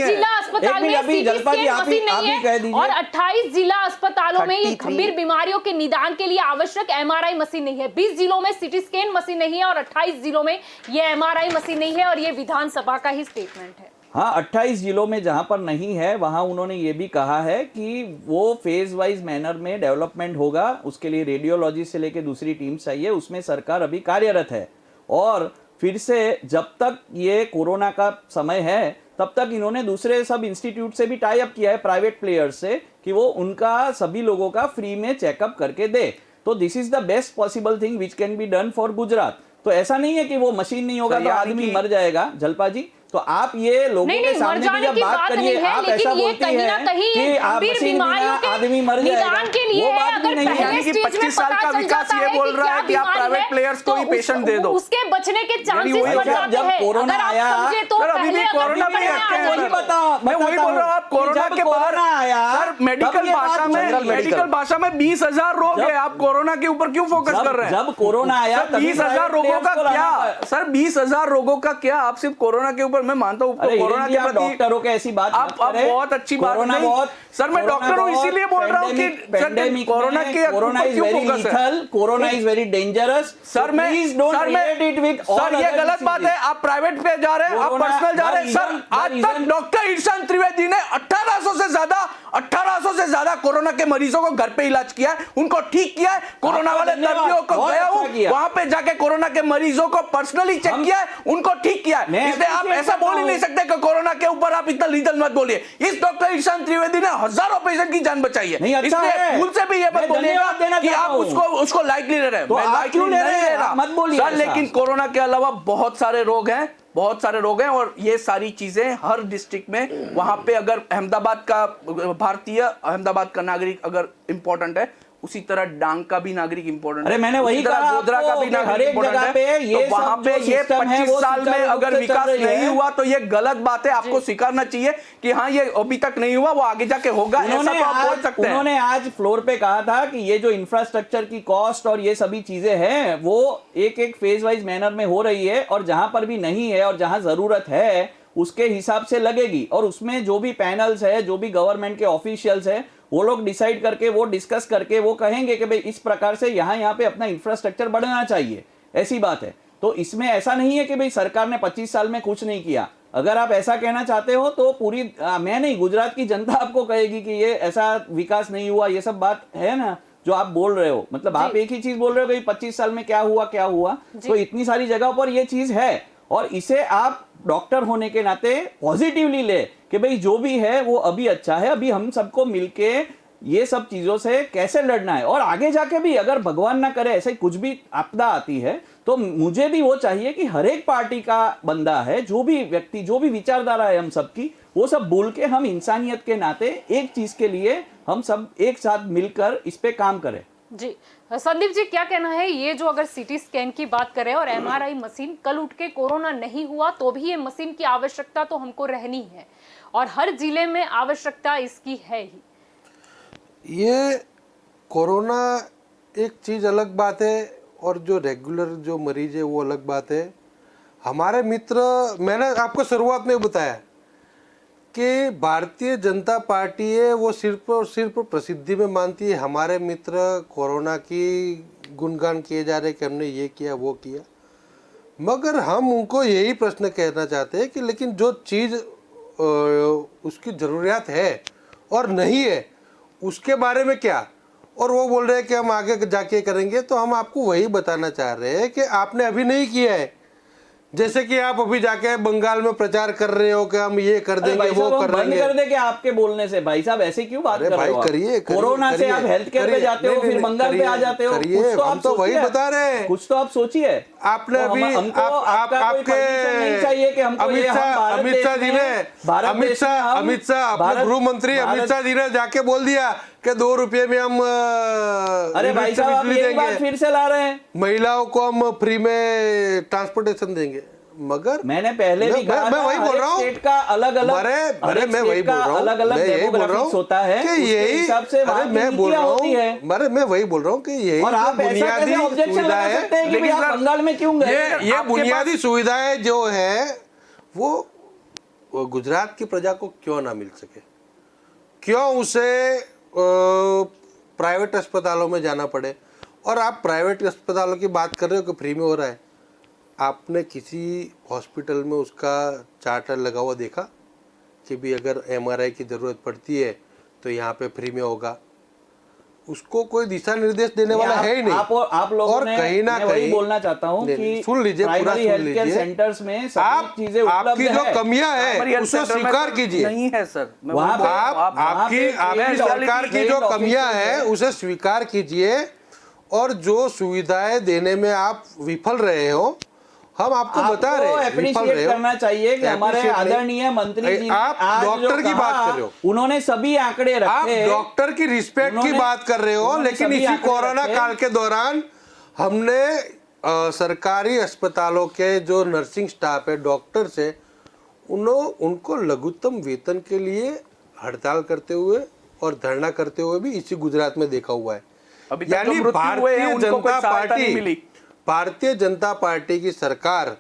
जिला अस्पताल में अभी सीटी जलपा जी स्कैन आप ही मशीन नहीं कह है दीजिए। और 28 जिला अस्पतालों में ये 33 गंभीर बीमारियों के निदान के लिए आवश्यक एमआरआई मशीन नहीं है। 20 जिलों में सीटी स्कैन मशीन नहीं है और 28 जिलों में ये एमआरआई मशीन नहीं है और ये विधानसभा का ही स्टेटमेंट है। हाँ, 28 जिलों में जहां पर नहीं है वहां उन्होंने ये भी कहा है कि वो फेज वाइज मैनर में डेवलपमेंट होगा। उसके लिए रेडियोलॉजी से लेके दूसरी टीम चाहिए, उसमें सरकार अभी कार्यरत है। और फिर से जब तक ये कोरोना का समय है तब तक इन्होंने दूसरे सब इंस्टीट्यूट से भी टाई अप किया है, प्राइवेट प्लेयर्स से, कि वो उनका सभी लोगों का फ्री में चेकअप करके दे। तो this is the best possible thing which can be done for Gujarat. तो ऐसा नहीं है कि वो मशीन नहीं होगा तो आदमी मर जाएगा। जलपा जी, तो आप ये लोगों के सामने भी जब बात करिए, आप ऐसा बोलती हैं कि आप मशीन बिना आदमी मर जाएगा, वो बात भी नहीं है। यानी कि 25 साल का विकास ये बोल रहा है कि आप प्राइवेट प्लेयर्स को ही पेशेंट दे दो। उसके बचने के चांसेस वही बढ़ जाते जब हैं। कोरोना अगर आप आया, समझे तो सर, अभी भी पहले कोरोना अगर में बीमारी रखे हैं आ सर। जाए। मैं वही बोल रहा हूँ, आप कोरोना जब के बाद कोरोना आया, सर मेडिकल तब ये बात भाषा में जनरल मेडिकल भाषा में 20,000 रोग है। आप कोरोना के ऊपर क्यों फोकस कर रहे हैं? जब कोरोना आया सर 20,000 रोगों का क्या? सर 20,000 रोगों का क्या? आप सिर्फ कोरोना के ऊपर, मैं मानता हूँ कोरोना के प्रति डॉक्टरों के ऐसी बात आप बहुत अच्छी बात नहीं। सर मैं डॉक्टर हूँ इसीलिए बोल रहा हूँ कि सर कोरोना के corona is very lethal, corona is very dangerous. Sir मैं सर ये गलत बात है। आप प्राइवेट पे जा रहे हैं, आप पर्सनल जा रहे हैं। सर आज तक डॉक्टर ईशान त्रिवेदी ने 1800 से ज्यादा कोरोना के मरीजों को घर पे इलाज किया है, उनको ठीक किया है। कोरोना वाले दर्दियों को गया हूँ, वहां पे जाके कोरोना के मरीजों को पर्सनली चेक किया है, उनको ठीक किया है। इसलिए आप ऐसा बोल ही नहीं सकते कि कोरोना के ऊपर आप इतना लीगल मत बोलिए। इस डॉक्टर ईशान त्रिवेदी ने हजारों पेशेंट की जान बचाई है, इसलिए भूल से भी ये मत बोलिएगा कि आप उसको लाइटली ले रहे हैं। मैं लाइटली नहीं ले रहा मत बोलिए सर, लेकिन कोरोना के अलावा बहुत सारे रोग हैं, बहुत सारे रोग हैं और ये सारी चीजें हर डिस्ट्रिक्ट में, वहां पे अगर अहमदाबाद का भारतीय अहमदाबाद का नागरिक अगर इंपॉर्टेंट है, उसी तरह डांग का भी नागरिक इंपॉर्टेंट है। अरे मैंने वही कहा, गोधरा का भी नागरिक इंपॉर्टेंट है। तो वहां पे ये 25 साल में अगर विकास नहीं हुआ तो ये गलत बात है। आपको स्वीकारना चाहिए कि हाँ ये अभी तक नहीं हुआ, वो आगे जाके होगा, ऐसा तो आप बोल सकते हैं। उन्होंने आज फ्लोर पे कहा था कि ये जो इंफ्रास्ट्रक्चर की कॉस्ट और ये सभी चीजें हैं वो एक एक फेज वाइज मैनर में हो रही है और जहां पर भी नहीं है और जहां जरूरत है उसके हिसाब से लगेगी। और उसमें जो भी पैनल्स है, जो भी गवर्नमेंट के ऑफिशियल्स है, वो लोग डिसाइड करके, वो डिस्कस करके वो कहेंगे कि भाई इस प्रकार से यहाँ पे अपना इंफ्रास्ट्रक्चर बढ़ना चाहिए, ऐसी बात है। तो इसमें ऐसा नहीं है कि भाई सरकार ने 25 साल में कुछ नहीं किया। अगर आप ऐसा कहना चाहते हो तो पूरी मैं नहीं, गुजरात की जनता आपको कहेगी कि ये ऐसा विकास नहीं हुआ, ये सब बात है ना जो आप बोल रहे हो। मतलब आप एक ही चीज बोल रहे हो कि 25 साल में क्या हुआ, तो इतनी सारी जगह पर ये चीज है और इसे आप डॉक्टर होने के नाते पॉजिटिवली ले कि भाई जो भी है वो अभी अच्छा है, अभी हम सबको मिलके ये सब चीजों से कैसे लड़ना है। और आगे जाके भी अगर भगवान ना करे ऐसे कुछ भी आपदा आती है तो मुझे भी वो चाहिए कि हर एक पार्टी का बंदा है, जो भी व्यक्ति, जो भी विचारधारा है हम सबकी, वो सब भूल के हम इंसानियत के नाते एक चीज के लिए हम सब एक साथ मिलकर इस पे काम करें। जी संदीप जी, क्या कहना है? ये जो अगर सीटी स्कैन की बात करें और एमआरआई मशीन, कल उठ के कोरोना नहीं हुआ तो भी ये मशीन की आवश्यकता तो हमको रहनी है और हर जिले में आवश्यकता इसकी है ही। ये कोरोना एक चीज़ अलग बात है और जो रेगुलर जो मरीज है वो अलग बात है। हमारे मित्र, मैंने आपको शुरुआत में बताया कि भारतीय जनता पार्टी है वो सिर्फ और सिर्फ प्रसिद्धि में मानती है। हमारे मित्र कोरोना की गुणगान किए जा रहे कि हमने ये किया वो किया, मगर हम उनको यही प्रश्न कहना चाहते हैं कि लेकिन जो चीज़ उसकी ज़रूरियात है और नहीं है उसके बारे में क्या, और वो बोल रहे हैं कि हम आगे जाके करेंगे। तो हम आपको वही बताना चाह रहे हैं कि आपने अभी नहीं किया है, जैसे कि आप अभी जाके बंगाल में प्रचार कर रहे हो कि हम ये कर देंगे भाई वो साहब, हम कर बंद देंगे। कर दे क्या आपके बोलने से? भाई साहब ऐसे क्यों बात अरे कर रहे भाई हो आप? करिए, कोरोना से आप हेल्थ केयर पे जाते हो, फिर बंगाल पे आ जाते हो। करिए, कुछ तो हम आप तो वही सोचिए। बता रहे हैं। कुछ तो आप सोचिए। आपने तो अभी हमको आपका कोई permission नहीं चाहिए कि हमको ये हम भारत अमित शाह देश जी में- ने भारत देश में हम- अमित शाह अपने भारत- गृह मंत्री अमित भारत- शाह जी ने जाके बोल दिया कि 2 रुपये में हम अरे भाई साहब, आप बिजली यही बात देंगे, फिर से ला रहे हैं। महिलाओं को हम फ्री में ट्रांसपोर्टेशन देंगे। मगर मैंने पहले भी कहा मैं वही बोल रहा हूँ, स्टेट का अलग-अलग अरे मैं वही बोल रहा हूँ, अलग-अलग मैं यही बोल रहा डेमोग्राफिक्स होता है, कि उसके यही हिसाब से वहाँ अरे की मैं बोल नीतियाँ रहा होती है। हूँ, मैं वही बोल रहा हूँ कि यही और आप जो ऐसा बुनियादी कैसे ऑब्जेक्शन लगा सुविधाएं, सकते हैं कि लेकिन भाई आप सर, बंगाल में क्यों गए? ये आपके बुनियादी पास- सुविधाएं जो है वो गुजरात की प्रजा को क्यों ना मिल सके, क्यों उसे प्राइवेट अस्पतालों में जाना पड़े। और आप प्राइवेट अस्पतालों की बात कर रहे हो कि फ्री में हो रहा है, आपने किसी हॉस्पिटल में उसका चार्टर लगा हुआ देखा कि भी अगर MRI की ज़रूरत पड़ती है तो यहाँ पे फ्री में होगा? उसको कोई दिशा निर्देश देने वाला है ही नहीं। आप लोगों और ने, कहीं ना मैं वही कहीं बोलना चाहता हूँ नहीं, कि सुन लीजिए, पूरा प्राइमरी सुन हेल्थ केयर लीजिए। सेंटर्स में सभी आप चीजें उपलब्ध आपकी जो है। कमियां हमारी है हेल्थ उसे सेंटर में स्वीकार तो कीजिए। नहीं है सर। मैं वहाँ बोल पे रहा हूँ, आपकी सरकार की जो कमियां हैं उसे स्वीकार कीजिए, और जो सुविधाएं देने में आप विफल रहे हो हम आपको बता रहे हैं, विफल अप्रिशिएट रहे हो। करना चाहिए कि हमारे Appreciate नहीं। आदरणीय मंत्री जी ने आप आज जो डॉक्टर की कहा, बात कर रहे हो, उन्होंने सभी आंकड़े आप रखे। डॉक्टर की रिस्पेक्ट की उन्होंने- बात कर रहे हो, उन्होंने लेकिन सभी इसी आंकड़े कोरोना रखे। काल के दौरान हमने सरकारी अस्पतालों के जो नर्सिंग स्टाफ है, डॉक्टर्स है, उनको लघुत्तम वेतन के लिए हड़ताल करते हुए और धरना करते हुए भी इसी गुजरात में देखा हुआ है। अभी तक जो यानी मृत्यु हुए हैं, उनको कोई सहायता नहीं मिली। भारतीय जनता पार्टी की सरकार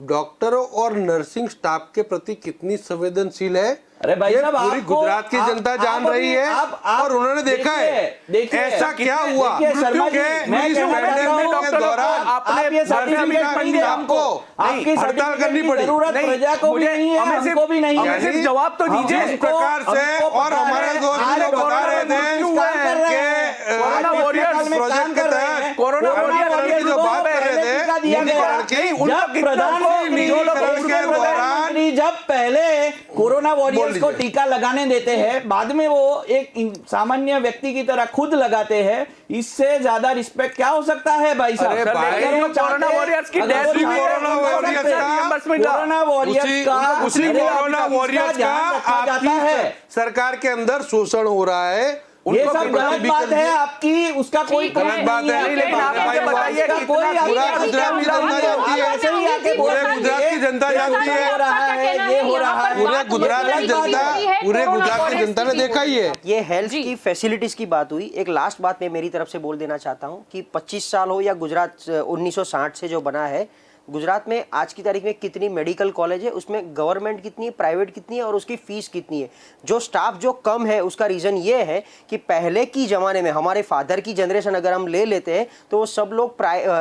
डॉक्टरों और नर्सिंग स्टाफ के प्रति कितनी संवेदनशील है, अरे भाई ये साहब, पूरी आपको- गुजरात की जनता जान आप रही है। आप और उन्होंने देखा है देखिए, ऐसा क्या हुआ देखिए, शर्मा जी, क्योंकि मैं कहना चाहता हूं, के दौरान आपने आप ये सर्टिफिकेट नर्सिंग नहीं दे स्टाफ हमको, को आपकी हड़ताल सर्टिफिकेट करनी की पड़ी। जरूरत नहीं, प्रजा को भी मुझे- नहीं है, हमें सिर्फ- हमको भी नहीं हमें है। सिर्फ जवाब तो हम दीजिए। जिस प्रकार से हमको और पता हमारे है, दोस्त आज लोग बता कोरोना रहे में थे मुश्किल काम कर रहे हैं। कि कोरोना वॉरियर्स प्रोजेक्ट के तहत कोरोना वॉरियर्स की जो बात कर रहे थे निजीकरण की, जब प्रधानमंत्री जो लोग उसके दौरान जब पहले कोरोना वॉरियर्स को लीजिए। टीका लगाने देते हैं, बाद में वो एक सामान्य व्यक्ति की तरह खुद लगाते हैं, इससे ज्यादा रिस्पेक्ट क्या हो सकता है भाई साहब? अरे भाई, अगर वो कोरोना चाहते- वॉरियर्स की अगर डेथ वो हुई है, चाहते- कोरोना वॉरियर्स का- कोरोना वॉरियर्स का उसी अरे कोरोना इसका वॉरियर्स का ध्यान रखा जाता है। आपकी सरकार के अंदर शोषण हो रहा है। ये उनको सब भी गलत बात कर है दिए। आपकी, उसका कोई ठीक है, गलत बात है, नहीं लेकिन आप मुझे बताइए उसका कि कोई इतना आपकी पूरा आपकी गुजरात की जनता आप जानती है। ऐसे ही आके बोल पूरे सकते गुजरात की हैं। जनता जानती ये है। हो रहा है, ये हो रहा है। पूरे गुजरात की जनता पूरे गुजरात की जनता ने देखा ही है। ये हेल्थ की फैसिलिटीज की बात हुई। एक लास्ट बात मैं मेरी तरफ से बोल देना चाहता हूँ कि 25 साल हो या गुजरात 1960 से जो बना है, गुजरात में आज की तारीख में कितनी मेडिकल कॉलेज है, उसमें गवर्नमेंट कितनी है, प्राइवेट कितनी है और उसकी फीस कितनी है। जो स्टाफ जो कम है उसका रीज़न ये है कि पहले की ज़माने में हमारे फादर की जनरेशन अगर हम ले लेते हैं तो वो सब लोग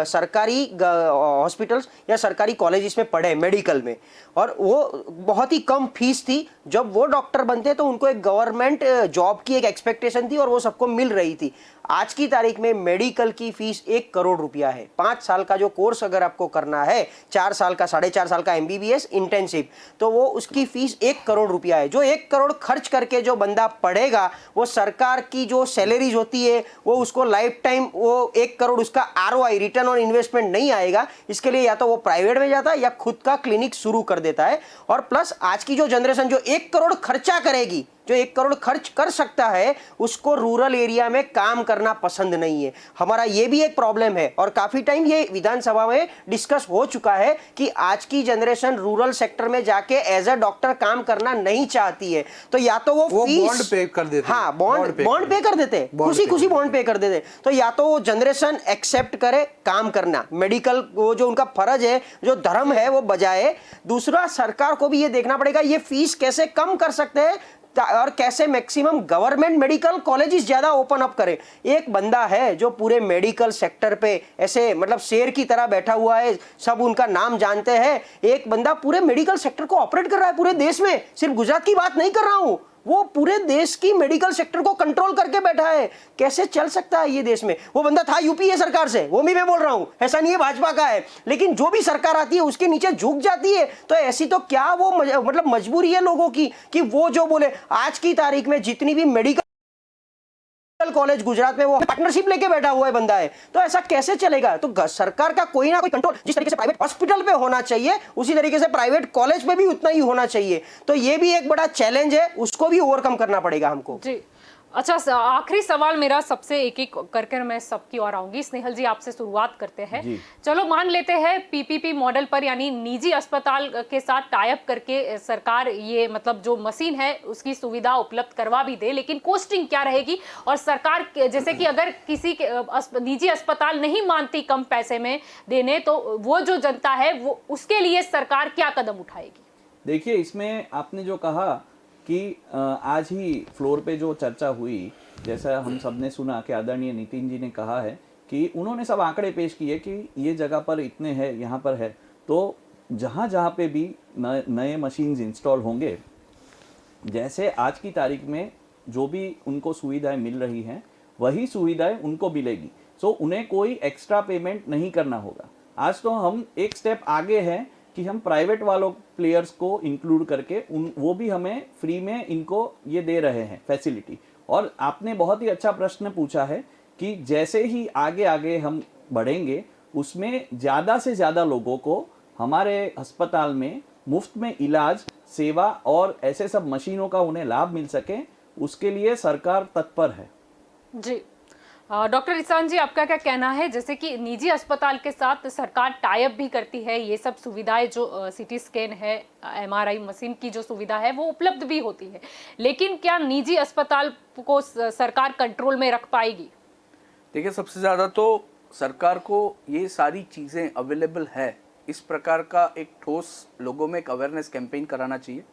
सरकारी हॉस्पिटल्स या सरकारी कॉलेजेस में पढ़े मेडिकल में, और वो बहुत ही कम फीस थी। जब वो डॉक्टर बनते तो उनको एक गवर्नमेंट जॉब की एक एक्सपेक्टेशन थी और वो सबको मिल रही थी। आज की तारीख में मेडिकल की फीस 1 करोड़ रुपया है। 5 साल का जो कोर्स अगर आपको करना है, 4 साल का 4.5 साल का MBBS इंटेंसिव, तो वो उसकी फीस 1 करोड़ रुपया है। जो 1 करोड़ खर्च करके जो बंदा पढ़ेगा, वो सरकार की जो सैलरीज होती है वो उसको लाइफ टाइम वो 1 करोड़ उसका ROI रिटर्न ऑन इन्वेस्टमेंट नहीं आएगा। इसके लिए या तो वो प्राइवेट में जाता है या खुद का क्लिनिक शुरू कर देता है। और प्लस आज की जो जनरेशन जो 1 करोड़ खर्चा करेगी, जो 1 करोड़ खर्च कर सकता है, उसको रूरल एरिया में काम करना पसंद नहीं है। हमारा ये भी एक प्रॉब्लम है और काफी टाइम ये विधानसभा में डिस्कस हो चुका है कि आज की जनरेशन रूरल सेक्टर में जाके एज अ डॉक्टर काम करना नहीं चाहती है। तो या तो वो फीस बॉन्ड पे कर देते हैं। हाँ, बॉन्ड पे कर देते हैं, खुशी बॉन्ड पे कर देते हैं। तो या तो वो जनरेशन एक्सेप्ट करे काम करना, मेडिकल वो जो उनका फर्ज है, जो धर्म है, वो बजाए। दूसरा, सरकार को भी ये देखना पड़ेगा ये फीस कैसे कम कर सकते हैं और कैसे मैक्सिमम गवर्नमेंट मेडिकल कॉलेजेस ज्यादा ओपन अप करें। एक बंदा है जो पूरे मेडिकल सेक्टर पे ऐसे मतलब शेर की तरह बैठा हुआ है, सब उनका नाम जानते हैं। एक बंदा पूरे मेडिकल सेक्टर को ऑपरेट कर रहा है पूरे देश में, सिर्फ गुजरात की बात नहीं कर रहा हूं, वो पूरे देश की मेडिकल सेक्टर को कंट्रोल करके बैठा है। कैसे चल सकता है ये देश में? वो बंदा था यूपीए सरकार से, वो भी मैं बोल रहा हूं, ऐसा नहीं है भाजपा का है, लेकिन जो भी सरकार आती है उसके नीचे झुक जाती है। तो ऐसी तो क्या वो मतलब मजबूरी है लोगों की कि वो जो बोले। आज की तारीख में जितनी भी मेडिकल कॉलेज गुजरात में, वो पार्टनरशिप लेके बैठा हुआ है बंदा है। तो ऐसा कैसे चलेगा? तो सरकार का कोई ना कोई कंट्रोल, जिस तरीके से प्राइवेट हॉस्पिटल पे होना चाहिए उसी तरीके से प्राइवेट कॉलेज पे भी उतना ही होना चाहिए। तो ये भी एक बड़ा चैलेंज है, उसको भी ओवरकम करना पड़ेगा हमको। जी अच्छा, आखिरी सवाल मेरा सबसे एक एक करके मैं सबकी ओर आऊंगी। स्नेहल जी, आपसे शुरुआत करते हैं। चलो मान लेते हैं पीपीपी मॉडल पर, यानी निजी अस्पताल के साथ टाई अप करके सरकार ये मतलब जो मशीन है उसकी सुविधा उपलब्ध करवा भी दे, लेकिन कॉस्टिंग क्या रहेगी? और सरकार जैसे कि अगर किसी के निजी अस्पताल नहीं मानती कम पैसे में देने, तो वो जो जनता है वो उसके लिए सरकार क्या कदम उठाएगी? देखिए, इसमें आपने जो कहा कि आज ही फ्लोर पे जो चर्चा हुई, जैसा हम सब ने सुना कि आदरणीय नितिन जी ने कहा है कि उन्होंने सब आंकड़े पेश किए कि ये जगह पर इतने हैं, यहाँ पर है। तो जहाँ जहाँ पे भी नए मशीन्स इंस्टॉल होंगे, जैसे आज की तारीख में जो भी उनको सुविधाएं मिल रही हैं वही सुविधाएं उनको मिलेगी। सो उन्हें कोई एक्स्ट्रा पेमेंट नहीं करना होगा। आज तो हम एक स्टेप आगे हैं कि हम प्राइवेट वालों प्लेयर्स को इंक्लूड करके वो भी हमें फ्री में इनको ये दे रहे हैं फैसिलिटी। और आपने बहुत ही अच्छा प्रश्न पूछा है कि जैसे ही आगे आगे हम बढ़ेंगे, उसमें ज़्यादा से ज़्यादा लोगों को हमारे अस्पताल में मुफ्त में इलाज, सेवा और ऐसे सब मशीनों का उन्हें लाभ मिल सके, उसके लिए सरकार तत्पर है। जी डॉक्टर ईशान जी, आपका क्या कहना है? जैसे कि निजी अस्पताल के साथ सरकार टाई अप भी करती है, ये सब सुविधाएं जो सीटी स्कैन है, एमआरआई मशीन की जो सुविधा है वो उपलब्ध भी होती है, लेकिन क्या निजी अस्पताल को सरकार कंट्रोल में रख पाएगी? देखिए, सबसे ज़्यादा तो सरकार को ये सारी चीज़ें अवेलेबल है, इस प्रकार का एक ठोस लोगों में एक अवेयरनेस कैंपेन कराना चाहिए।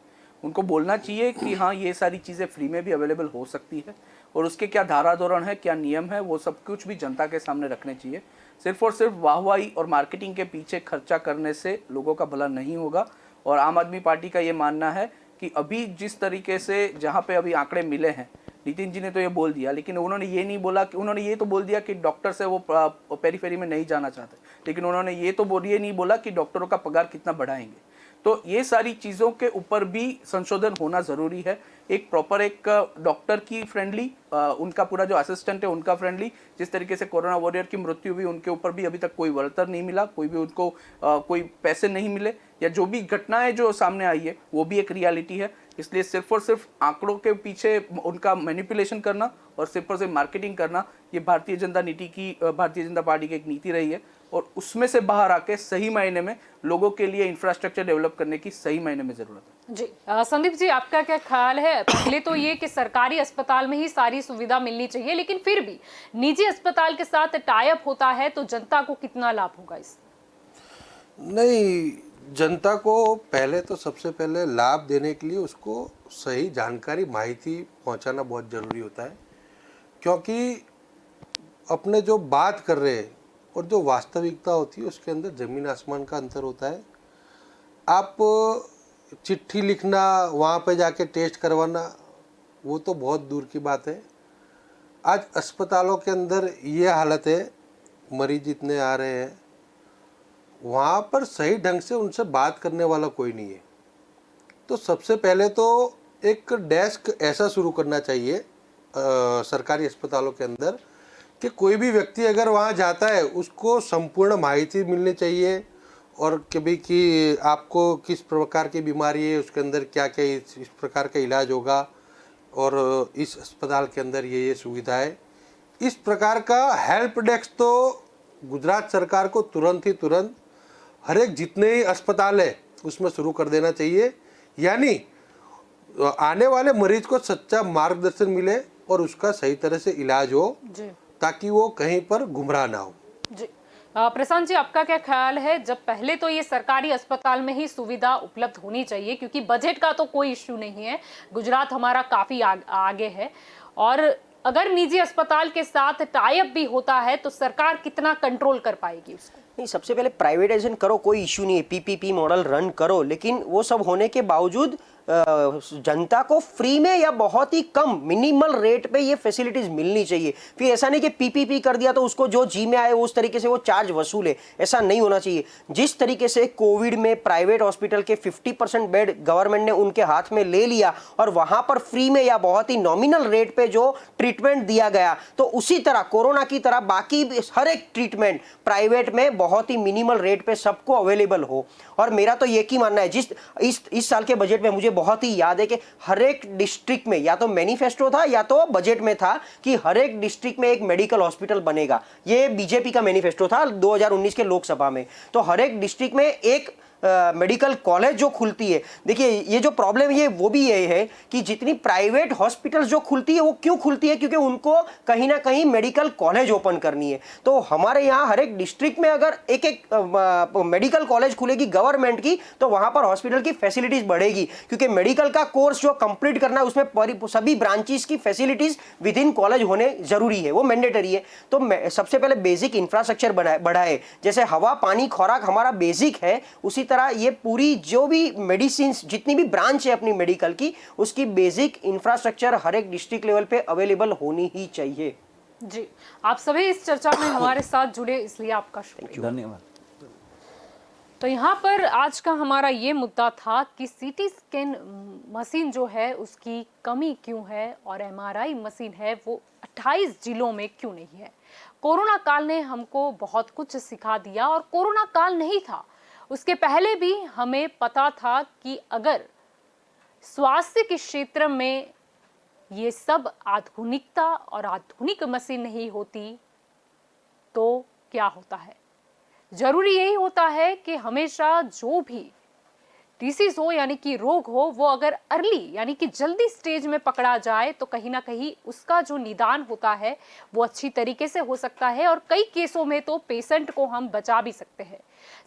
उनको बोलना चाहिए कि हाँ, ये सारी चीज़ें फ्री में भी अवेलेबल हो सकती है और उसके क्या धारा धोरण है, क्या नियम है, वो सब कुछ भी जनता के सामने रखने चाहिए। सिर्फ और सिर्फ वाहवाही और मार्केटिंग के पीछे खर्चा करने से लोगों का भला नहीं होगा। और आम आदमी पार्टी का ये मानना है कि अभी जिस तरीके से जहाँ पे अभी आंकड़े मिले हैं, नितिन जी ने तो ये बोल दिया, लेकिन उन्होंने ये नहीं बोला कि, उन्होंने ये तो बोल दिया कि डॉक्टर से वो पेरीफेरी में नहीं जाना चाहते, लेकिन उन्होंने ये तो ये नहीं बोला कि डॉक्टरों का पगार कितना बढ़ाएंगे। तो ये सारी चीज़ों के ऊपर भी संशोधन होना ज़रूरी है। एक प्रॉपर एक डॉक्टर की फ्रेंडली, उनका पूरा जो असिस्टेंट है उनका फ्रेंडली, जिस तरीके से कोरोना वॉरियर की मृत्यु हुई उनके ऊपर भी अभी तक कोई वळतर नहीं मिला, कोई भी उनको कोई पैसे नहीं मिले, या जो भी घटनाएं जो सामने आई है वो भी एक रियलिटी है। इसलिए सिर्फ और सिर्फ आंकड़ों के पीछे उनका मैनिपुलेशन करना और सिर्फ और सिर्फ मार्केटिंग करना, ये भारतीय जनता पार्टी की एक नीति रही है। और उसमें से बाहर आके सही मायने में लोगों के लिए इंफ्रास्ट्रक्चर डेवलप करने की सही मायने में जरूरत है। जी संदीप जी, आपका क्या ख्याल है? पहले तो ये कि सरकारी अस्पताल में ही सारी सुविधा मिलनी चाहिए, लेकिन फिर भी निजी अस्पताल के साथ टाई अप होता है तो जनता को कितना लाभ होगा इस? नहीं, जनता को पहले तो सबसे पहले लाभ देने के लिए उसको सही जानकारी, माहिती पहुंचाना बहुत ज़रूरी होता है, क्योंकि अपने जो बात कर रहे हैं और जो वास्तविकता होती है उसके अंदर ज़मीन आसमान का अंतर होता है। आप चिट्ठी लिखना, वहाँ पे जाके टेस्ट करवाना, वो तो बहुत दूर की बात है। आज अस्पतालों के अंदर ये हालत है, मरीज इतने आ रहे हैं, वहाँ पर सही ढंग से उनसे बात करने वाला कोई नहीं है। तो सबसे पहले तो एक डेस्क ऐसा शुरू करना चाहिए सरकारी अस्पतालों के अंदर कि कोई भी व्यक्ति अगर वहाँ जाता है उसको संपूर्ण माहिती मिलनी चाहिए, और कभी कि आपको किस प्रकार की बीमारी है, उसके अंदर क्या क्या इस प्रकार का इलाज होगा, और इस अस्पताल के अंदर ये सुविधा है। इस प्रकार का हेल्प डेस्क तो गुजरात सरकार को तुरंत हर एक जितने ही अस्पताल है उसमें शुरू कर देना चाहिए, यानी आने वाले मरीज को सच्चा मार्गदर्शन मिले और उसका सही तरह से इलाज हो, ताकि वो कहीं पर गुमराह ना हो। जी प्रशांत जी, आपका क्या ख्याल है? जब पहले तो ये सरकारी अस्पताल में ही सुविधा उपलब्ध होनी चाहिए, क्योंकि बजट का तो कोई इश्यू नहीं है, गुजरात हमारा काफी आगे है, और अगर निजी अस्पताल के साथ टाई अप भी होता है तो सरकार कितना कंट्रोल कर पाएगी उसको? नहीं, सबसे पहले प्राइवेटाइजेशन करो, कोई इश्यू नहीं है, पीपीपी मॉडल रन करो, लेकिन वो सब होने के बावजूद जनता को फ्री में या बहुत ही कम मिनिमल रेट पे ये फैसिलिटीज मिलनी चाहिए। फिर ऐसा नहीं कि पीपीपी कर दिया तो उसको जो जी में आए उस तरीके से वो चार्ज वसूले, ऐसा नहीं होना चाहिए। जिस तरीके से कोविड में प्राइवेट हॉस्पिटल के 50% बेड गवर्नमेंट ने उनके हाथ में ले लिया और वहां पर फ्री में या बहुत ही नॉमिनल रेट पे जो ट्रीटमेंट दिया गया, तो उसी तरह कोरोना की तरह बाकी हर एक ट्रीटमेंट प्राइवेट में बहुत ही मिनिमल रेट पे सबको अवेलेबल हो। और मेरा तो ये ही मानना है, जिस इस साल के बजट में मुझे बहुत ही याद है कि हर एक डिस्ट्रिक्ट में या तो मैनिफेस्टो था या तो बजट में था कि हर एक डिस्ट्रिक्ट में एक मेडिकल हॉस्पिटल बनेगा। ये बीजेपी का मैनिफेस्टो था 2019 के लोकसभा में। तो हर एक डिस्ट्रिक्ट में एक मेडिकल कॉलेज जो खुलती है। देखिए ये जो प्रॉब्लम ये वो भी ये है कि जितनी प्राइवेट हॉस्पिटल्स जो खुलती है वो क्यों खुलती है, क्योंकि उनको कहीं ना कहीं मेडिकल कॉलेज ओपन करनी है। तो हमारे यहाँ हर एक डिस्ट्रिक्ट में अगर एक एक मेडिकल कॉलेज खुलेगी गवर्नमेंट की, तो वहां पर हॉस्पिटल की फैसिलिटीज बढ़ेगी, क्योंकि मेडिकल का कोर्स जो कंप्लीट करना है उसमें सभी ब्रांचेस की फैसिलिटीज विद इन कॉलेज होने जरूरी है, वो मैंडेटरी है। तो सबसे पहले बेसिक इंफ्रास्ट्रक्चर बढ़ाए, जैसे हवा पानी खुराक हमारा बेसिक है, उसी तरह ये पूरी जो भी मेडिसिन जितनी भी ब्रांच है अपनी मेडिकल की, उसकी बेसिक इंफ्रास्ट्रक्चर हर एक डिस्ट्रिक्ट लेवल पे अवेलेबल होनी ही चाहिए। जी, आप सभी इस चर्चा में हमारे साथ जुड़े इसलिए आपका शुक्रिया। धन्यवाद। तो यहाँ पर आज का हमारा ये मुद्दा था कि सीटी स्कैन मशीन जो है उसकी कमी क्यों है और एमआरआई मशीन है वो 28 जिलों में क्यों नहीं है। कोरोना काल ने हमको बहुत कुछ सिखा दिया, और कोरोना काल नहीं था उसके पहले भी हमें पता था कि अगर स्वास्थ्य के क्षेत्र में ये सब आधुनिकता और आधुनिक मशीन नहीं होती तो क्या होता है। जरूरी यही होता है कि हमेशा जो भी डिसीज हो यानी कि रोग हो, वो अगर अर्ली यानी कि जल्दी स्टेज में पकड़ा जाए तो कहीं ना कहीं उसका जो निदान होता है वो अच्छी तरीके से हो सकता है, और कई केसों में तो पेशेंट को हम बचा भी सकते हैं।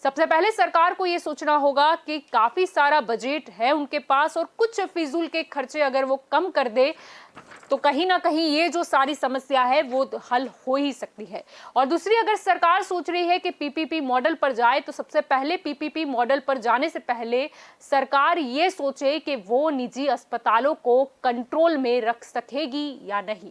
सबसे पहले सरकार को ये सोचना होगा कि काफी सारा बजट है उनके पास, और कुछ फिजूल के खर्चे अगर वो कम कर दे तो कहीं ना कहीं ये जो सारी समस्या है वो हल हो ही सकती है। और दूसरी, अगर सरकार सोच रही है कि पीपीपी मॉडल पर जाए, तो सबसे पहले पीपीपी मॉडल पर जाने से पहले सरकार ये सोचे कि वो निजी अस्पतालों को कंट्रोल में रख सकेगी या नहीं।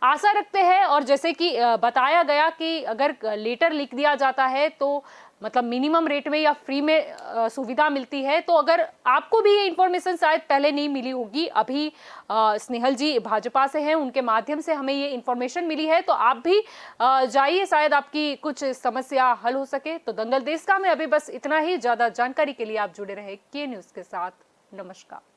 आशा रखते हैं, और जैसे कि बताया गया कि अगर लेटर लिख दिया जाता है तो मतलब मिनिमम रेट में या फ्री में सुविधा मिलती है। तो अगर आपको भी ये इन्फॉर्मेशन शायद पहले नहीं मिली होगी, अभी स्नेहल जी भाजपा से हैं, उनके माध्यम से हमें ये इन्फॉर्मेशन मिली है, तो आप भी जाइए, शायद आपकी कुछ समस्या हल हो सके। तो दंगल देश का में अभी बस इतना ही। ज़्यादा जानकारी के लिए आप जुड़े रहे के न्यूज़ के साथ। नमस्कार।